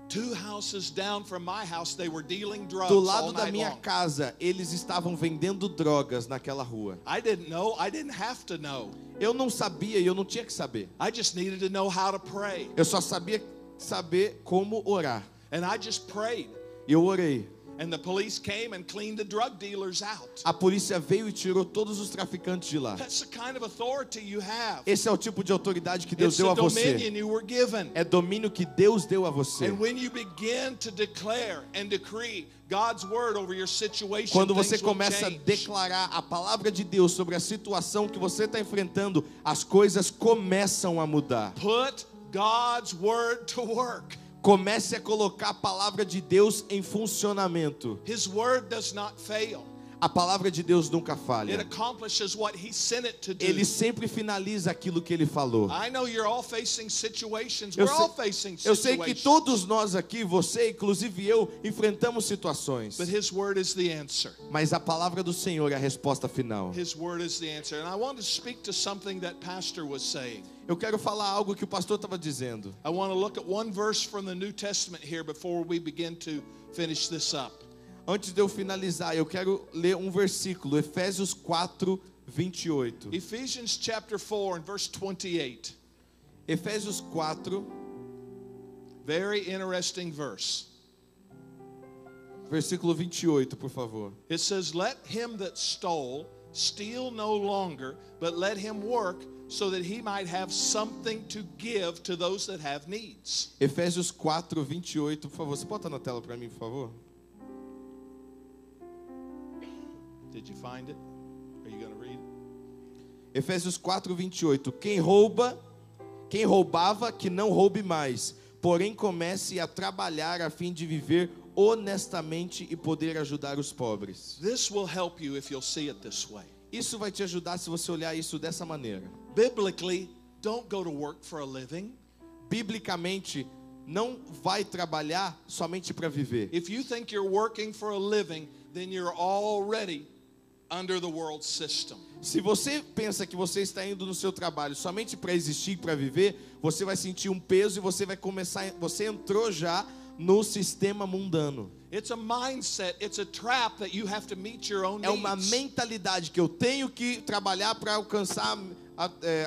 2 houses down from my house, they were dealing drugs Do all lado da night minha long. casa, eles estavam vendendo drogas naquela rua. I didn't know. I didn't have to know. Eu não sabia e eu não tinha que saber. I just needed to know how to pray. Eu só sabia saber como orar. And I just prayed. Eu orei. And the police came and cleaned the drug dealers out. A polícia veio e tirou todos os traficantes de lá. That's the kind of authority you have. Esse é o tipo de autoridade que Deus It's deu the a você. dominion you were given. É domínio que Deus deu a você. And when you begin to declare and decree God's word over your situation, Quando você things will começa a change. declarar a palavra de Deus sobre a situação que você está enfrentando, as coisas começam a mudar. Put God's word to work. Comece a colocar a palavra de Deus em funcionamento. His word does not fail. A palavra de Deus nunca It falha. accomplishes what he sent it to do. Ele sempre finaliza aquilo que ele falou. I know you're all facing situations. Eu We're sei- all facing Eu sei que situations. todos nós aqui, você, inclusive eu, enfrentamos situações. But his word is the answer. Mas a palavra do Senhor é a resposta final. His word is the answer. And I want to speak to something that pastor was saying. Eu quero falar algo que o pastor estava dizendo. I want to look at one verse from the New Testament here before we begin to finish this up. Antes de eu finalizar, eu quero ler um versículo, Efésios 4, 28. Ephesians chapter 4 and verse 28. Efésios 4, Very interesting verse. versículo 28, por favor. It says, "Let him that stole steal no longer, but let him work so that he might have something to give to those that have needs." Efésios 4, 28, por favor. Você bota na tela para mim, por favor? Did you find it? Are you going to read it? Efésios 4, 28. Quem roubava, que não roube mais, porém comece a trabalhar a fim de viver honestamente e poder ajudar os pobres. This will help you if you'll see it this way. Isso vai te ajudar se você olhar isso dessa maneira. Biblically, don't go to work for a living. Biblicamente, não vai trabalhar somente para viver. If you think you're working for a living, then you're already under the world system. Se você pensa que você está indo no seu trabalho somente para existir, para viver, você vai sentir um peso e você entrou já no sistema mundano. It's a mindset, it's a trap that you have to meet your own É uma needs. mentalidade que eu tenho que trabalhar para alcançar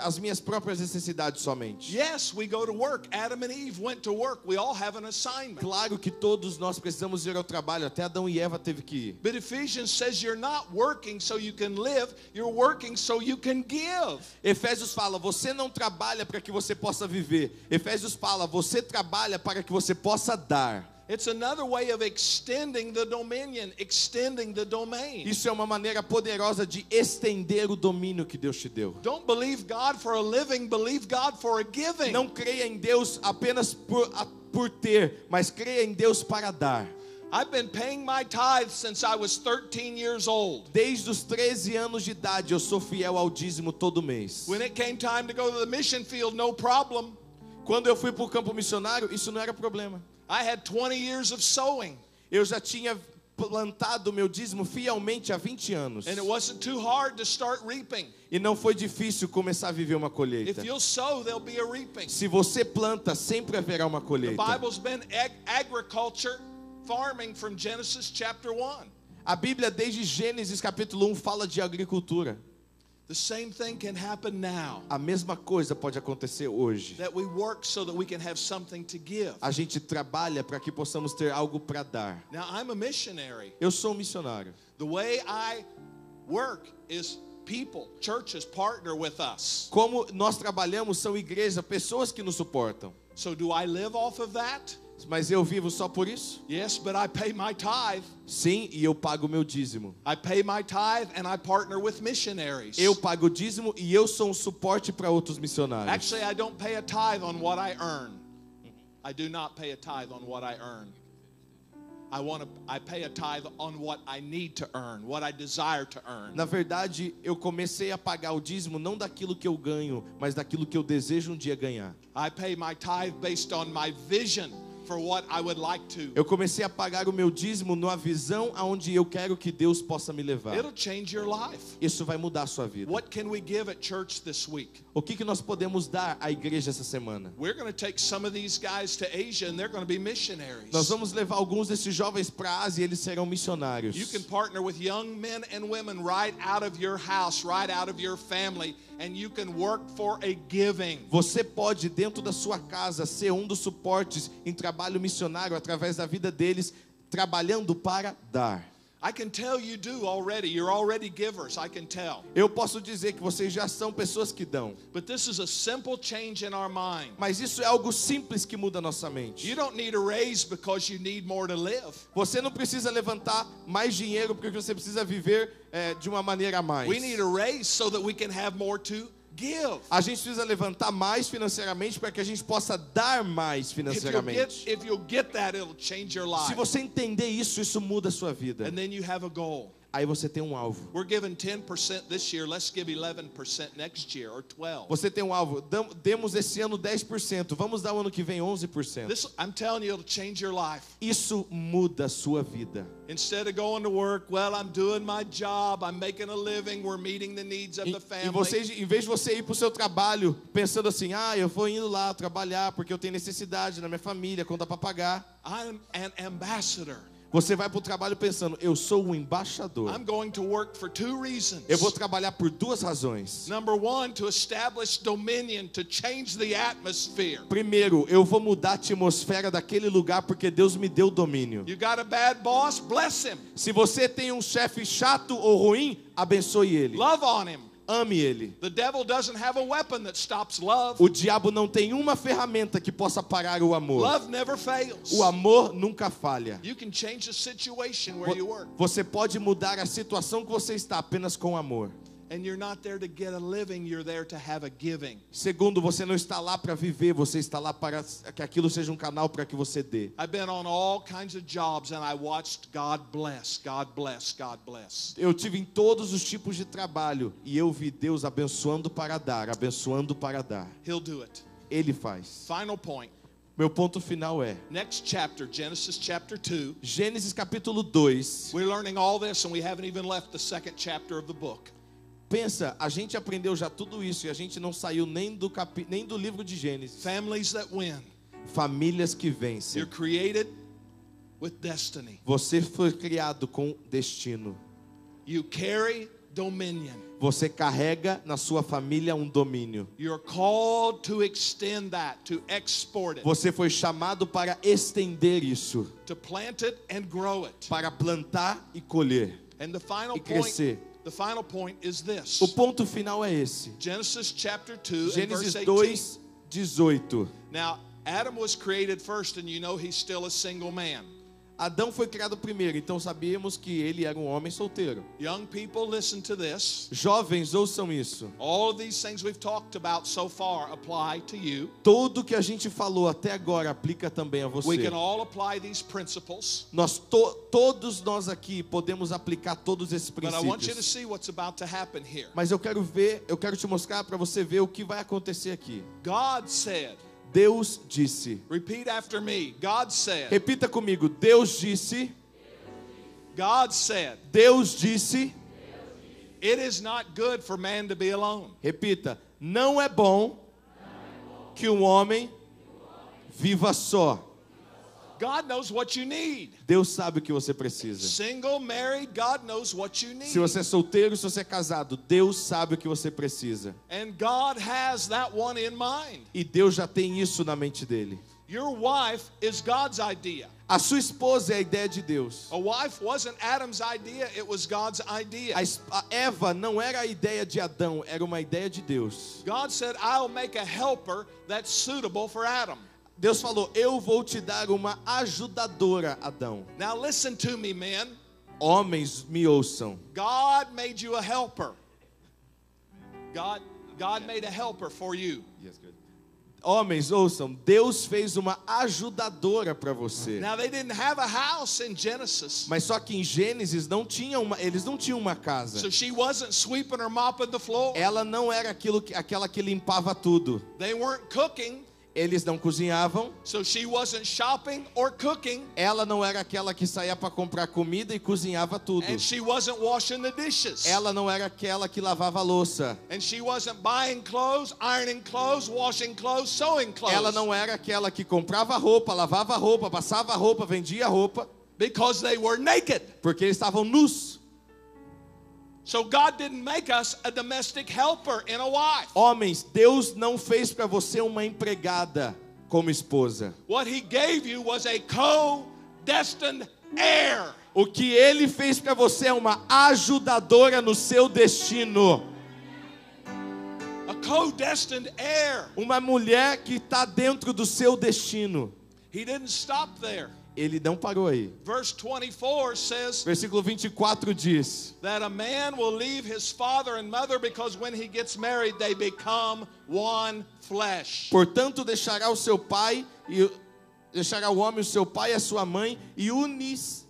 as minhas próprias necessidades somente. Yes, we go to work. Adam and Eve went to work. We all have an assignment. Claro que todos nós precisamos ir ao trabalho, até Adão e Eva teve que ir. But Ephesians says you're not working so you can live, you're working so you can give. Efésios fala, você não trabalha para que você possa viver. Efésios fala, você trabalha para que você possa dar. It's another way of extending the dominion, extending the domain. Isso é uma maneira poderosa de estender o domínio que Deus te deu. Don't believe God for a living, believe God for a giving. Não creia em Deus apenas por ter, mas creia em Deus para dar. I've been paying my tithes since I was 13 years old. Desde os 13 anos de idade eu sou fiel ao dízimo todo mês. When it came time to go to the mission field, no problem. Quando eu fui para o campo missionário, isso não era problema. I had 20 years of sowing. Eu já tinha plantado meu dízimo fielmente há 20 anos. And it wasn't too hard to start reaping. E não foi difícil começar a viver uma colheita. If you'll sow, there'll be a reaping. Se você planta, sempre haverá uma The colheita. Bible's been agriculture, farming from Genesis chapter 1. A Bíblia desde Gênesis capítulo 1 fala de agricultura. The same thing can happen now. A mesma coisa pode acontecer hoje. That we work so that we can have something to give. A gente trabalha para que possamos ter algo para dar. Now, I'm a missionary. Eu sou um missionário. The way I work is people, churches partner with us. Como nós trabalhamos são igrejas, pessoas que nos suportam. So do I live off of that? Mas eu vivo só por isso? Yes, but I pay my tithe. Sim, e eu pago o meu dízimo. I pay my tithe and I partner with missionaries. Eu pago o dízimo e eu sou um suporte para outros missionários. Actually, I don't pay a tithe on what I earn. I do not pay a tithe on what I earn. I pay a tithe on what I need to earn, what I desire to earn. Na verdade, eu comecei a pagar o dízimo não daquilo que eu ganho, mas daquilo que eu desejo um dia ganhar. I pay my tithe based on my vision for what I would like to. Eu comecei a pagar o meu dízimo numa visão aonde eu quero que Deus possa me levar. It'll change your life. Isso vai mudar a sua vida. What can we give at church this week? O que nós podemos dar à igreja essa semana? We're going to take some of these guys to Asia and they're going to be missionaries. Nós vamos levar alguns desses jovens para a Ásia e eles serão missionários. You can partner with young men and women right out of your house, right out of your family, and you can work for a giving. Você pode, dentro da sua casa, ser um dos suportes em trabalho missionário através da vida deles, trabalhando para dar. I can tell you do already. You're already givers, I can tell. Eu posso dizer que vocês já são pessoas que dão. But this is a simple change in our mind. Mas isso é algo simples que muda a nossa mente. You don't need a raise because you need more to live. Você não precisa levantar mais dinheiro porque você precisa viver de uma maneira a mais. We need a raise so that we can have more to give. A gente precisa levantar mais financeiramente para que a gente possa dar mais financeiramente. If you'll get that, it'll change your life. Se você entender isso, isso muda a sua vida. And then you have a goal. Aí você tem um alvo. We're giving 10% this year. Let's give 11% next year or 12. Você tem um alvo. Demos esse ano 10%. Vamos dar o ano que vem 11%. I'm telling you, it'll change your life. Isso muda a sua vida. Instead of going to work, well, I'm doing my job, I'm making a living, we're meeting the needs of the family. E você, em vez de você ir para o seu trabalho pensando assim, eu vou indo lá trabalhar porque eu tenho necessidade na minha família, conta para pagar. I'm an ambassador. Você vai para o trabalho pensando, eu sou um embaixador. I'm going to work for 2 reasons. Eu vou trabalhar por 2 razões. Number 1, to establish dominion, to change the atmosphere. Primeiro, eu vou mudar a atmosfera daquele lugar porque Deus me deu domínio. You got a bad boss? Bless him. Se você tem um chefe chato ou ruim, abençoe ele. Love on him. Ame ele. The devil doesn't have a weapon that stops love. O diabo não tem uma ferramenta que possa parar o amor. Love never fails. O amor nunca falha. You can change the situation where you work. Você pode mudar a situação que você está apenas com amor. And you're not there to get a living, you're there to have a giving. Segundo, você não está lá para viver, você está lá para que aquilo seja um canal para que você dê. I've been on all kinds of jobs and I watched God bless, God bless, God bless. Eu tive em todos os tipos de trabalho e eu vi Deus abençoando para dar, abençoando para dar. He'll do it. Ele faz. Final point. Meu ponto final é Next chapter, Genesis chapter 2. Gênesis capítulo 2. We're learning all this and we haven't even left the second chapter of the book. Pensa, a gente aprendeu já tudo isso e a gente não saiu nem do livro de Gênesis. Families that win. Famílias que vencem. You're created with destiny. Você foi criado com destino. You carry dominion. Você carrega na sua família um domínio. You're called to extend that, to export it. Você foi chamado para estender isso. To plant it and grow it. Para plantar e colher. And the final E crescer. The final point is this. O ponto final é esse. Genesis chapter 2 and Gênesis verse 2, 18. Now, Adam was created first and you know he's still a single man. Adão foi criado primeiro, então sabíamos que ele era um homem solteiro. Young people, listen to this. Jovens, ouçam isso. All of these things we've talked about so far apply to you. Tudo que a gente falou até agora aplica também a você. We can all apply these principles. Todos nós aqui podemos aplicar todos esses But I want you to princípios. see what's about to happen here. Mas eu quero te mostrar para você ver o que vai acontecer aqui. God said, Deus disse. repeat after me. God said. Repita comigo. Deus disse. God said. Deus disse. It is not good for man to be alone. Repita. Não é bom que um homem viva só. God knows what you need. Deus sabe o que você precisa. Single, married, God knows what you need. Se você é solteiro, se você é casado, Deus sabe o que você precisa. And God has that one in mind. E Deus já tem isso na mente dele. Your wife is God's idea. A sua esposa é a ideia de Deus. A wife wasn't Adam's idea, it was God's idea. A Eva não era a ideia de Adão, era uma ideia de Deus. God said, I'll make a helper that's suitable for Adam. Deus falou: eu vou te dar uma ajudadora, Adão. Now listen to me, men. Homens, me ouçam. God made you a helper. God made a helper for you. Homens, ouçam. Deus fez uma ajudadora para você. Now they didn't have a house in Genesis. Mas só que em Gênesis eles não tinham uma casa. So she wasn't sweeping or mopping the floor. Ela não era aquela que limpava tudo. They weren't cooking. Eles não cozinhavam. So she wasn't shopping or cooking. Ela não era aquela que saía para comprar comida e cozinhava tudo. And she wasn't washing the dishes. Ela não era aquela que lavava a louça. And she wasn't buying clothes, ironing clothes, washing clothes, sewing clothes. Ela não era aquela que comprava roupa, lavava roupa, passava roupa, vendia roupa. Because they were naked. Porque eles estavam nus. So God didn't make us a domestic helper in a wife. Homens, Deus não fez para você uma empregada como esposa. What he gave you was a co-destined heir. O que ele fez para você é uma ajudadora no seu destino. A co-destined heir. Uma mulher que está dentro do seu destino. He didn't stop there. Ele não parou aí. Verse 24 says Versículo 24 diz: that a man will leave his father and mother because when he gets married they become one flesh. portanto deixará o seu pai e deixará o homem o seu pai e a sua mãe e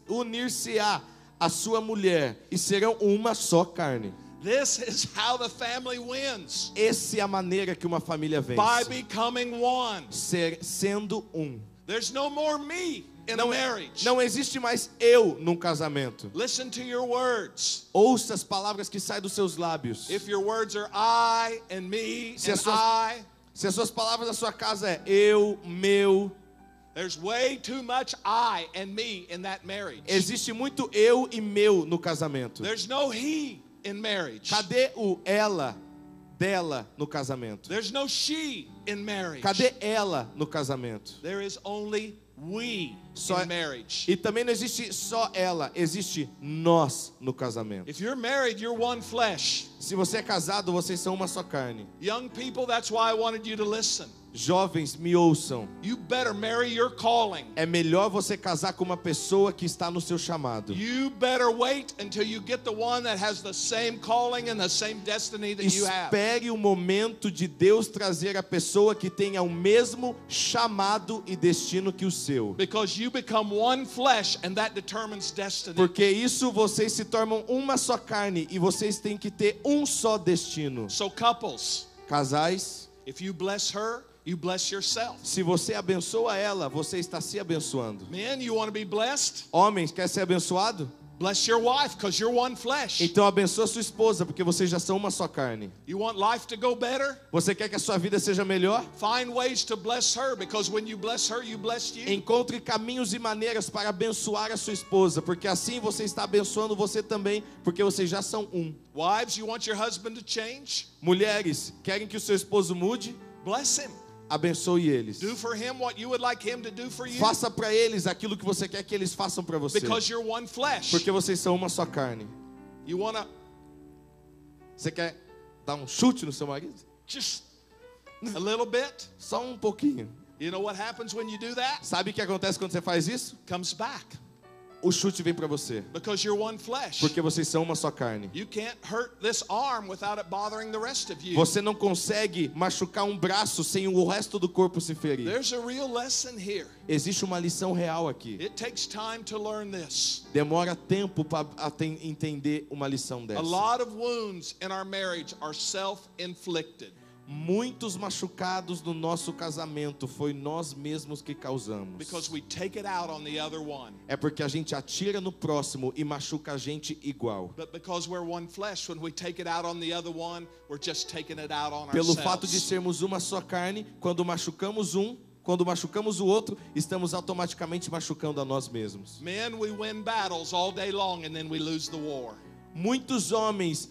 unir-se-á a sua mulher e serão uma só carne. This is how the family wins. Essa é a maneira que uma família vence. By becoming one. Sendo um. There's no more me in a marriage. Não existe mais eu num casamento. Listen to your words. Ouça as palavras que saem dos seus lábios. If your words are I and me and I. Se as suas palavras da sua casa é eu, meu. There's way too much I and me in that marriage. Existe muito eu e meu no casamento. There's no he in marriage. Cadê o ela, dela no casamento? There's no she in marriage. Cadê ela no casamento? There is only we in marriage. E também não existe só ela, existe nós no casamento. If you're married, you're one flesh. Se você é casado, vocês são uma só carne. Young people, that's why I wanted you to listen. Jovens, me ouçam. You better marry your calling. É melhor você casar com uma pessoa que está no seu chamado. You better wait until you get the one that has the same calling and the same destiny that you have. Espere o momento de Deus trazer a pessoa que tenha o mesmo chamado e destino que o seu. Because you become one flesh and that determines destiny. Porque isso vocês se tornam uma só carne e vocês têm que ter um só destino. So couples, casais, if you bless her, you bless yourself. Se você abençoa ela, você está se abençoando. Men, you want to be blessed? Homens, quer ser abençoado? Bless your wife because you're one flesh. Então abençoa sua esposa, porque vocês já são uma só carne. You want life to go better? Você quer que a sua vida seja melhor? Find ways to bless her because when you bless her, you blessed you. Encontre caminhos e maneiras para abençoar a sua esposa, porque assim você está abençoando você também, porque vocês já são um. Wives, you want your husband to change? Mulheres, querem que o seu esposo mude? Bless him. Abençoe eles. Do for him what you would like him to do for you. Faça para eles aquilo que você quer que eles façam para você. Because you're one flesh. Porque vocês são uma só carne. You wanna... Você quer dar um chute no seu marido? Just a little bit. Só um pouquinho. You know what happens when you do that? Sabe o que acontece quando você faz isso? Comes back. O chute vem para você. Because you're one flesh. Porque vocês são uma só carne. You can't hurt this arm without it bothering the rest of you. Você não consegue machucar um braço sem o resto do corpo se ferir. There's a real lesson here. Existe uma lição real aqui. It takes time to learn this. Demora tempo para entender uma lição dessa. A lot of wounds in our marriage are self-inflicted. Muitos machucados no nosso casamento foi nós mesmos que causamos. Because we take it out on the other one. É porque a gente atira no próximo e machuca a gente igual. But because we're one flesh, when we take it out on the other one, we're just taking it out on Pelo ourselves. fato de sermos uma só carne, quando machucamos o outro, estamos automaticamente machucando a nós mesmos. Men, we win battles all day long and then we lose the war. Muitos homens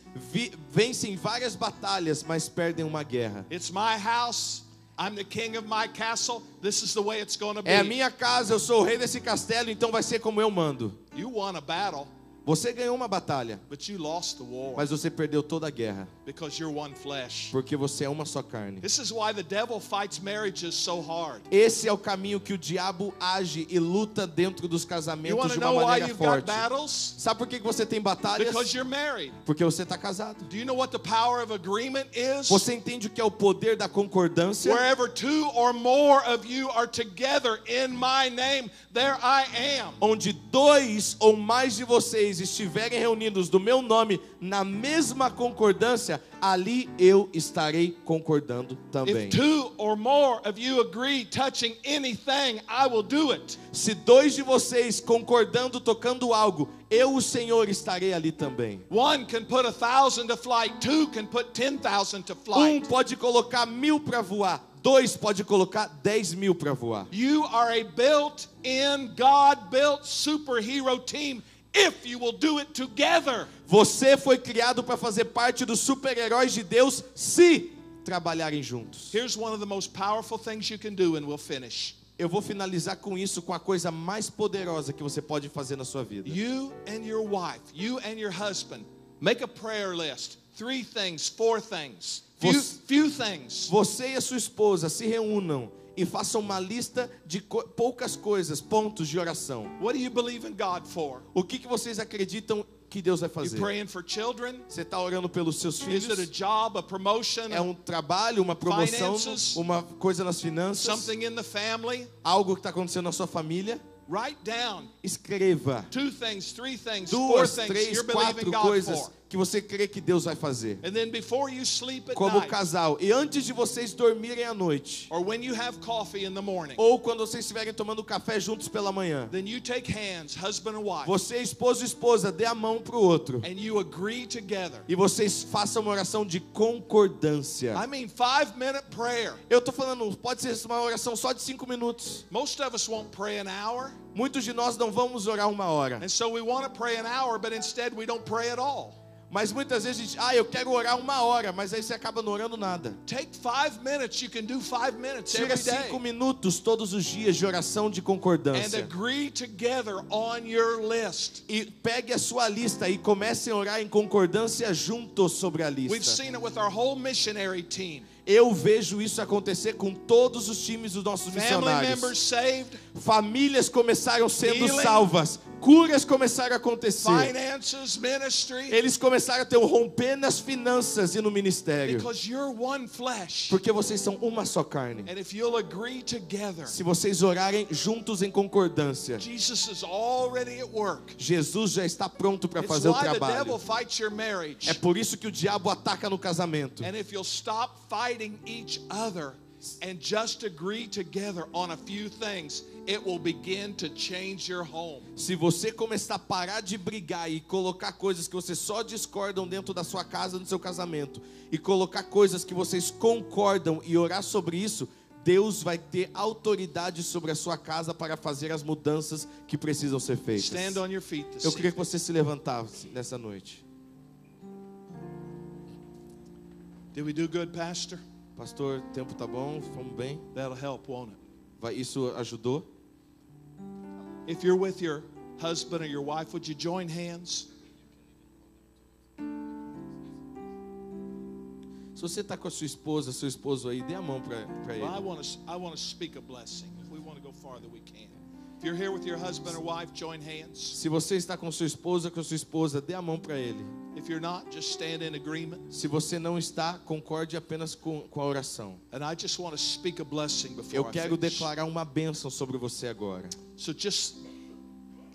vencem várias batalhas, mas perdem uma guerra. It's my house. I'm the king of my castle. This is the way it's going to be. É a minha casa, eu sou o rei desse castelo, então vai ser como eu mando. You won a battle. Você ganhou uma batalha, but you lost the war mas você perdeu toda a guerra, because you're one flesh. porque você é uma só carne. This is why the devil fights marriages so hard. Esse é o caminho que o diabo age e luta dentro dos You casamentos want de to uma know why maneira you've got forte. battles? Sabe por que você tem batalhas? Because you're married. Porque você está casado. Do you know what the power of agreement is? Você entende o que é o poder da concordância? Wherever two or more of you are together in my name, there I am. Onde 2 ou mais de vocês estiverem reunidos do meu nome na mesma concordância, ali eu estarei concordando também. If 2 or more of you agree touching anything, I will do it. Se 2 de vocês concordando tocando algo, eu, o Senhor, estarei ali também. One can put 1,000 to flight, 2 can put 10,000 to Um flight. pode colocar 1.000 para voar, 2 pode colocar 10.000 para voar. You are a built-in, God-built superhero team if you will do it together. Você foi criado para fazer parte dos super-heróis de Deus se trabalharem juntos. Here's one of the most powerful things you can do and we'll finish. Eu vou finalizar com isso, com a coisa mais poderosa que você pode fazer na sua vida. You and your wife, you and your husband, make a prayer list. 3 things, 4 things, few things. Você e a sua esposa se reúnam e façam uma lista de poucas coisas, pontos de oração. What do you believe in God for? O que vocês acreditam que Deus vai You fazer? praying for children? Você está orando pelos seus Is it a filhos? job, a promotion, É um trabalho, uma promoção, Finances? uma coisa nas finanças, something in the family? algo que está acontecendo na sua família? Write down Escreva 2 things, 3 things, 4 2, things 3, you're believing 4 God coisas for. que você crê que Deus vai fazer. And then before you sleep at Como night, casal. E antes de vocês dormirem à noite, or when you have coffee in the morning, ou quando vocês estiverem tomando café juntos pela manhã, then you take hands, husband and wife, você, esposo e esposa, dê a mão para o outro. and you agree together. E vocês façam uma oração de concordância. I mean 5-minute prayer. Eu estou falando, pode ser uma oração só de 5 minutos. Most of us won't pray an hour, Muitos de nós não vamos orar 1 hora. and so we want to pray an hour, but instead we don't pray at all. Mas muitas vezes a gente, eu quero orar 1 hora, mas aí você acaba não orando nada. Take 5 minutes. You can do 5 minutes Tira every day. 5 minutos todos os dias de oração de And concordância. agree together on your list. E pegue a sua lista e comecem a orar em concordância juntos sobre a We've lista. seen it with our whole missionary team. Eu vejo isso acontecer com todos os times dos nossos Family missionários. members saved, Famílias começaram sendo Healing. salvas. Curas começaram a acontecer. finances, ministry, Eles começaram a ter um romper nas finanças e no ministério. because you're one flesh. Porque vocês são uma só carne. And if you'll agree together, Se vocês orarem juntos em concordância, Jesus is already at work. Jesus já está pronto para It's fazer o why the devil trabalho. fights your marriage. É por isso que o diabo ataca no casamento. And if you'll stop fighting each other and just agree together on a few things, it will begin to change your home. Se você começar a parar de brigar e colocar coisas que vocês só discordam dentro da sua casa, do seu casamento, e colocar coisas que vocês concordam e orar sobre isso, Deus vai ter autoridade sobre a sua casa para fazer as mudanças que precisam ser feitas. Stand on your feet this Eu queria evening. que você se levantasse nessa noite. Did we do good, Pastor? Pastor, o tempo tá bom? Vamos bem? That'll help, won't it? Isso ajudou? If you're with your husband or your wife, would you join hands? Se você está com a sua esposa, seu esposo aí, dê a mão para Well, I ele. want to speak a blessing. If we want to go farther, we can. If you're here with your husband or wife, join hands. Se você está com sua esposa, dê a mão para ele. If you're not, just stand in agreement. Se você não está, concorde apenas com a oração. And I just want to speak a blessing before Eu I quero finish. declarar uma bênção sobre você agora. So just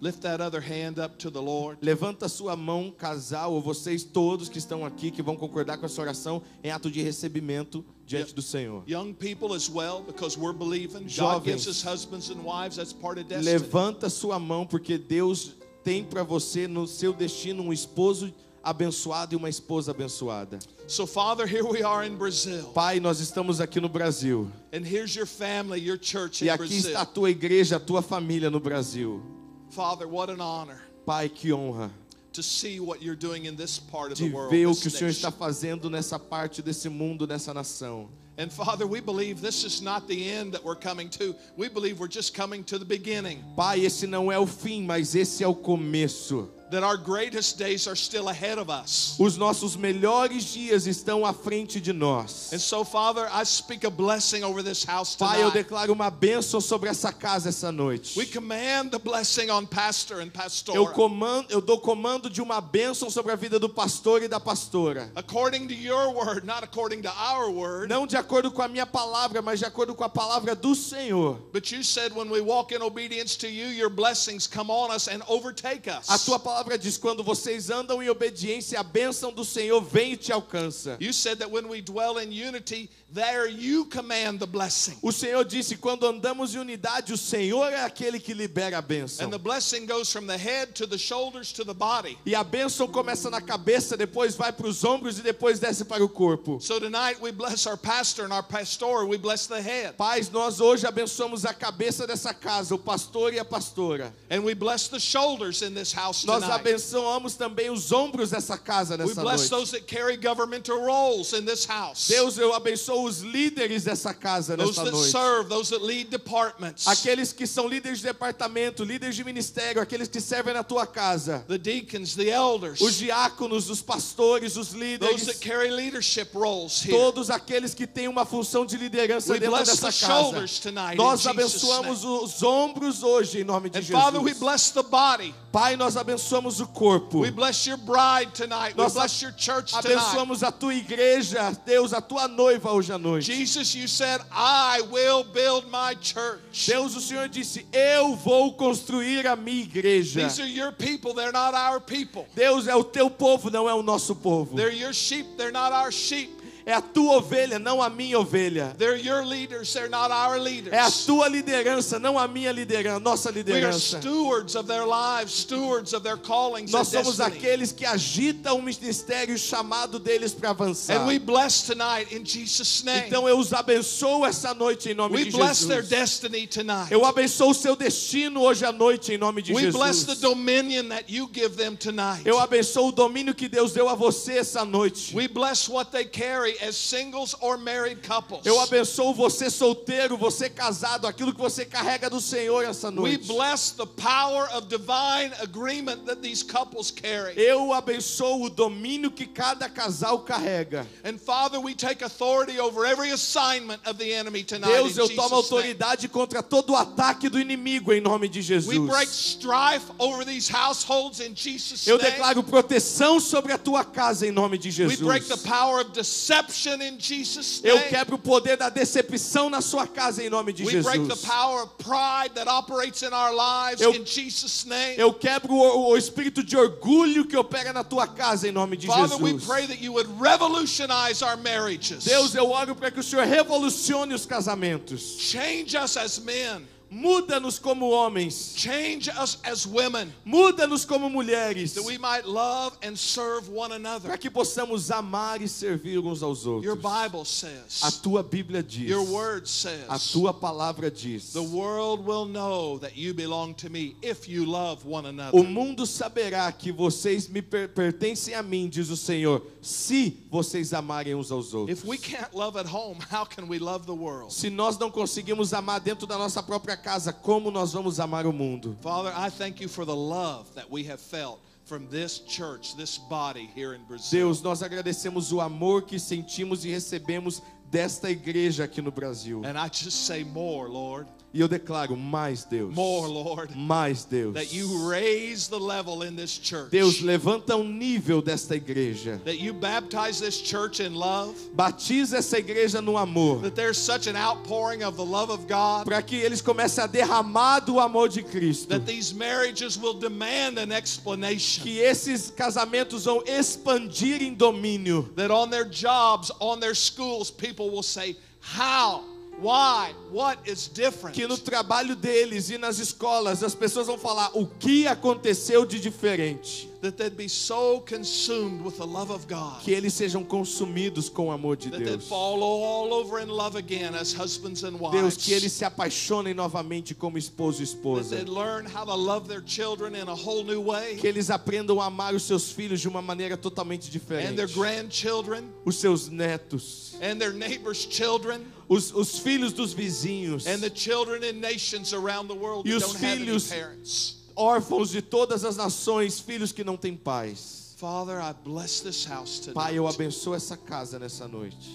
lift that other hand up to the Lord. Levanta a sua mão, casal, ou vocês todos que estão aqui, que vão concordar com essa oração, em ato de recebimento diante do Senhor. Young people as well, because we're believing God Jovens. gives us husbands and wives. That's part of destiny. Levanta a sua mão, porque Deus tem para você no seu destino um esposo abençoado e uma esposa abençoada. So Father, here we are in Brazil. Pai, nós estamos aqui no Brasil. And here's your family, your church E in aqui Brazil. está a tua igreja, a tua família no Brasil. Father, what an honor Pai, que honra to see what you're doing in this part of de the world. ver o this que o Senhor nation. está fazendo nessa parte desse mundo, nessa nação. And Father, we believe this is not the end that we're coming to. We believe we're just coming to the beginning. Pai, esse não é o fim, mas esse é o começo. that our greatest days are still ahead of us. Os nossos melhores dias estão à frente de nós. And so, Father, I speak a blessing over this house Pai, eu tonight. declaro uma bênção sobre essa casa essa noite. We command the blessing on pastor and Eu pastora. dou comando de uma bênção sobre a vida do pastor e da pastora. According to your word, not according to our word. Não de acordo com a minha palavra, mas de acordo com a palavra do Senhor. But you said when we walk in obedience to you, your blessings come on us and overtake us. A tua palavra diz: quando vocês andam em obediência, a bênção do Senhor vem e te alcança. You said that when we dwell in unity, there you command the blessing. O Senhor disse: quando andamos em unidade, o Senhor é aquele que libera a bênção. And the blessing goes from the head to the shoulders to the body. E a bênção começa na cabeça, depois vai para os ombros e depois desce para o corpo. So tonight we bless our pastor and our pastor, we bless the head. Pais, nós hoje abençoamos a cabeça dessa casa, o pastor e a pastora. And we bless the shoulders in this house Nós tonight. abençoamos também os ombros dessa casa We nessa bless noite. those that carry governmental roles in this house. Deus, eu abençoo os líderes dessa casa Those nessa that noite. serve, those that lead departments. Aqueles que são líderes de departamento, líderes de ministério, aqueles que servem na tua casa. The deacons, the elders. Os diáconos, os pastores, os Those líderes. that carry leadership roles here. Todos aqueles que têm uma função de liderança We dentro bless dessa the casa. shoulders tonight Nós in Jesus' abençoamos name. os ombros hoje em nome de And Father, we Jesus. bless the body. Pai, nós abençoamos o corpo. We bless your bride tonight. We Nós bless your church tonight. abençoamos a tua igreja, Deus, a tua noiva hoje à noite. Jesus, you said, I will build my church. Deus, o Senhor disse: eu vou construir a minha igreja. These are your people, they're not our people. Deus, é o teu povo, não é o nosso povo. They're your sheep, they're not our sheep. É a tua ovelha, não a minha ovelha. They're your leaders, they're not our leaders. É a tua liderança, não a minha liderança, nossa We are liderança. stewards of their lives, stewards of their callings and Nós somos destiny. aqueles que agitam o ministério, o chamado deles para avançar. And we bless tonight in Jesus' name. Então eu os abençoo essa noite em nome We de bless their Jesus. destiny tonight. Eu abençoo o seu destino hoje à noite em nome de We bless the Jesus. dominion that you give them tonight. Eu abençoo o domínio que Deus deu a você essa noite. We bless what they carry as singles or married couples. Eu abençoo você solteiro, você casado, aquilo que você carrega do Senhor essa We noite. bless the power of divine agreement that these couples carry. Eu abençoo o domínio que cada casal carrega. And Father, we take authority over every assignment of the enemy tonight. Deus, in eu Jesus' tomo name. autoridade contra todo o ataque do inimigo em nome de Jesus. We break strife over these households in Jesus' Eu name. declaro proteção sobre a tua casa em nome de We Jesus. break the power of deception in Jesus' Eu name. quebro o poder da decepção na sua casa em nome de We break the Jesus. power of pride that operates in our lives Eu- in Jesus' name. Eu quebro o espírito de orgulho que opera na tua casa em nome de Father, we Jesus. pray that you would revolutionize our marriages. Deus, eu oro para que o Senhor revolucione os casamentos. Change us as men. Muda-nos como homens. Change us as women. Muda-nos como mulheres. That we might love and serve one another. Para que possamos amar e servir uns aos outros. Your Bible A says, tua Bíblia diz. your word A says, tua palavra diz. the world will know that you belong to me if you love one O another. mundo saberá que vocês me pertencem a mim, diz o Senhor, se vocês amarem uns aos outros. If we can't love at home, how can we love the world? Se nós não conseguimos amar dentro da nossa própria casa, como nós vamos amar o mundo? Father, I thank you for the love that we have felt from this church, this body here in Brazil. Deus, nós agradecemos o amor que sentimos e recebemos desta igreja aqui no Brasil. And I just say more, Lord. E eu declaro, mais Deus. More, Lord. Mais Deus. That you raise the level in this church. Deus, levanta o nível desta igreja. That you baptize this church in love. Batiza essa igreja no amor. That there's such an outpouring of the love of God. Para que eles comecem a derramar do amor de Cristo. That these marriages will demand an explanation. Que esses casamentos vão expandir em domínio. That on their jobs, on their schools, people will say, how? Why? What is different? Que no trabalho deles e nas escolas as pessoas vão falar o que aconteceu de diferente. That they'd be so consumed with the love of God. Que eles sejam consumidos com o amor de That they'd Deus. fall all over in love again as husbands and wives. Deus, que eles se apaixonem novamente como esposo e That esposa. they'd learn how to love their children in a whole new way. Que eles aprendam a amar os seus filhos de uma maneira totalmente And diferente. their grandchildren. Os seus netos. And their neighbors' children. Os filhos dos vizinhos. And the children in nations around the world E that os don't have any filhos parents. órfãos de todas as nações, filhos que não têm pais. Father, I bless this house tonight. Pai, eu abençoo essa casa nessa noite.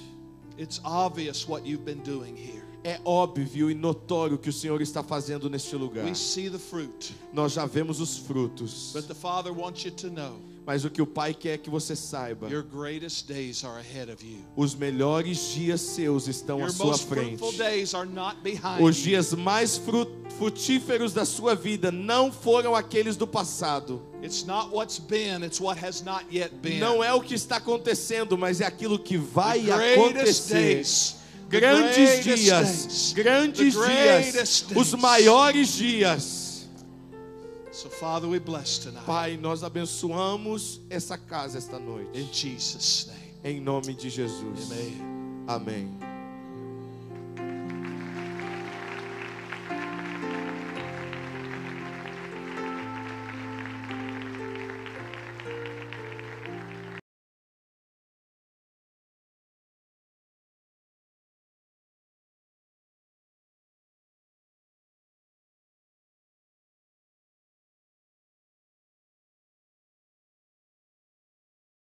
It's obvious what you've been doing here. É óbvio e notório o que o Senhor está fazendo neste lugar. We see the fruit. Nós já vemos os frutos. But the Father wants you to know, Mas o que o Pai quer que você saiba, your greatest days are ahead of you. os melhores dias seus estão à Your sua most frente. fruitful days are not behind Os you. dias mais frutíferos da sua vida não foram aqueles do passado. It's not what's been, it's what has not yet been. Não é o que está acontecendo, mas é aquilo que vai The greatest acontecer. days, the Grandes greatest dias, days, grandes the dias, greatest os days. maiores dias. So Father, we bless tonight. Pai, nós abençoamos essa casa esta noite. In Jesus' name. Em nome de Jesus. Amen. Amém.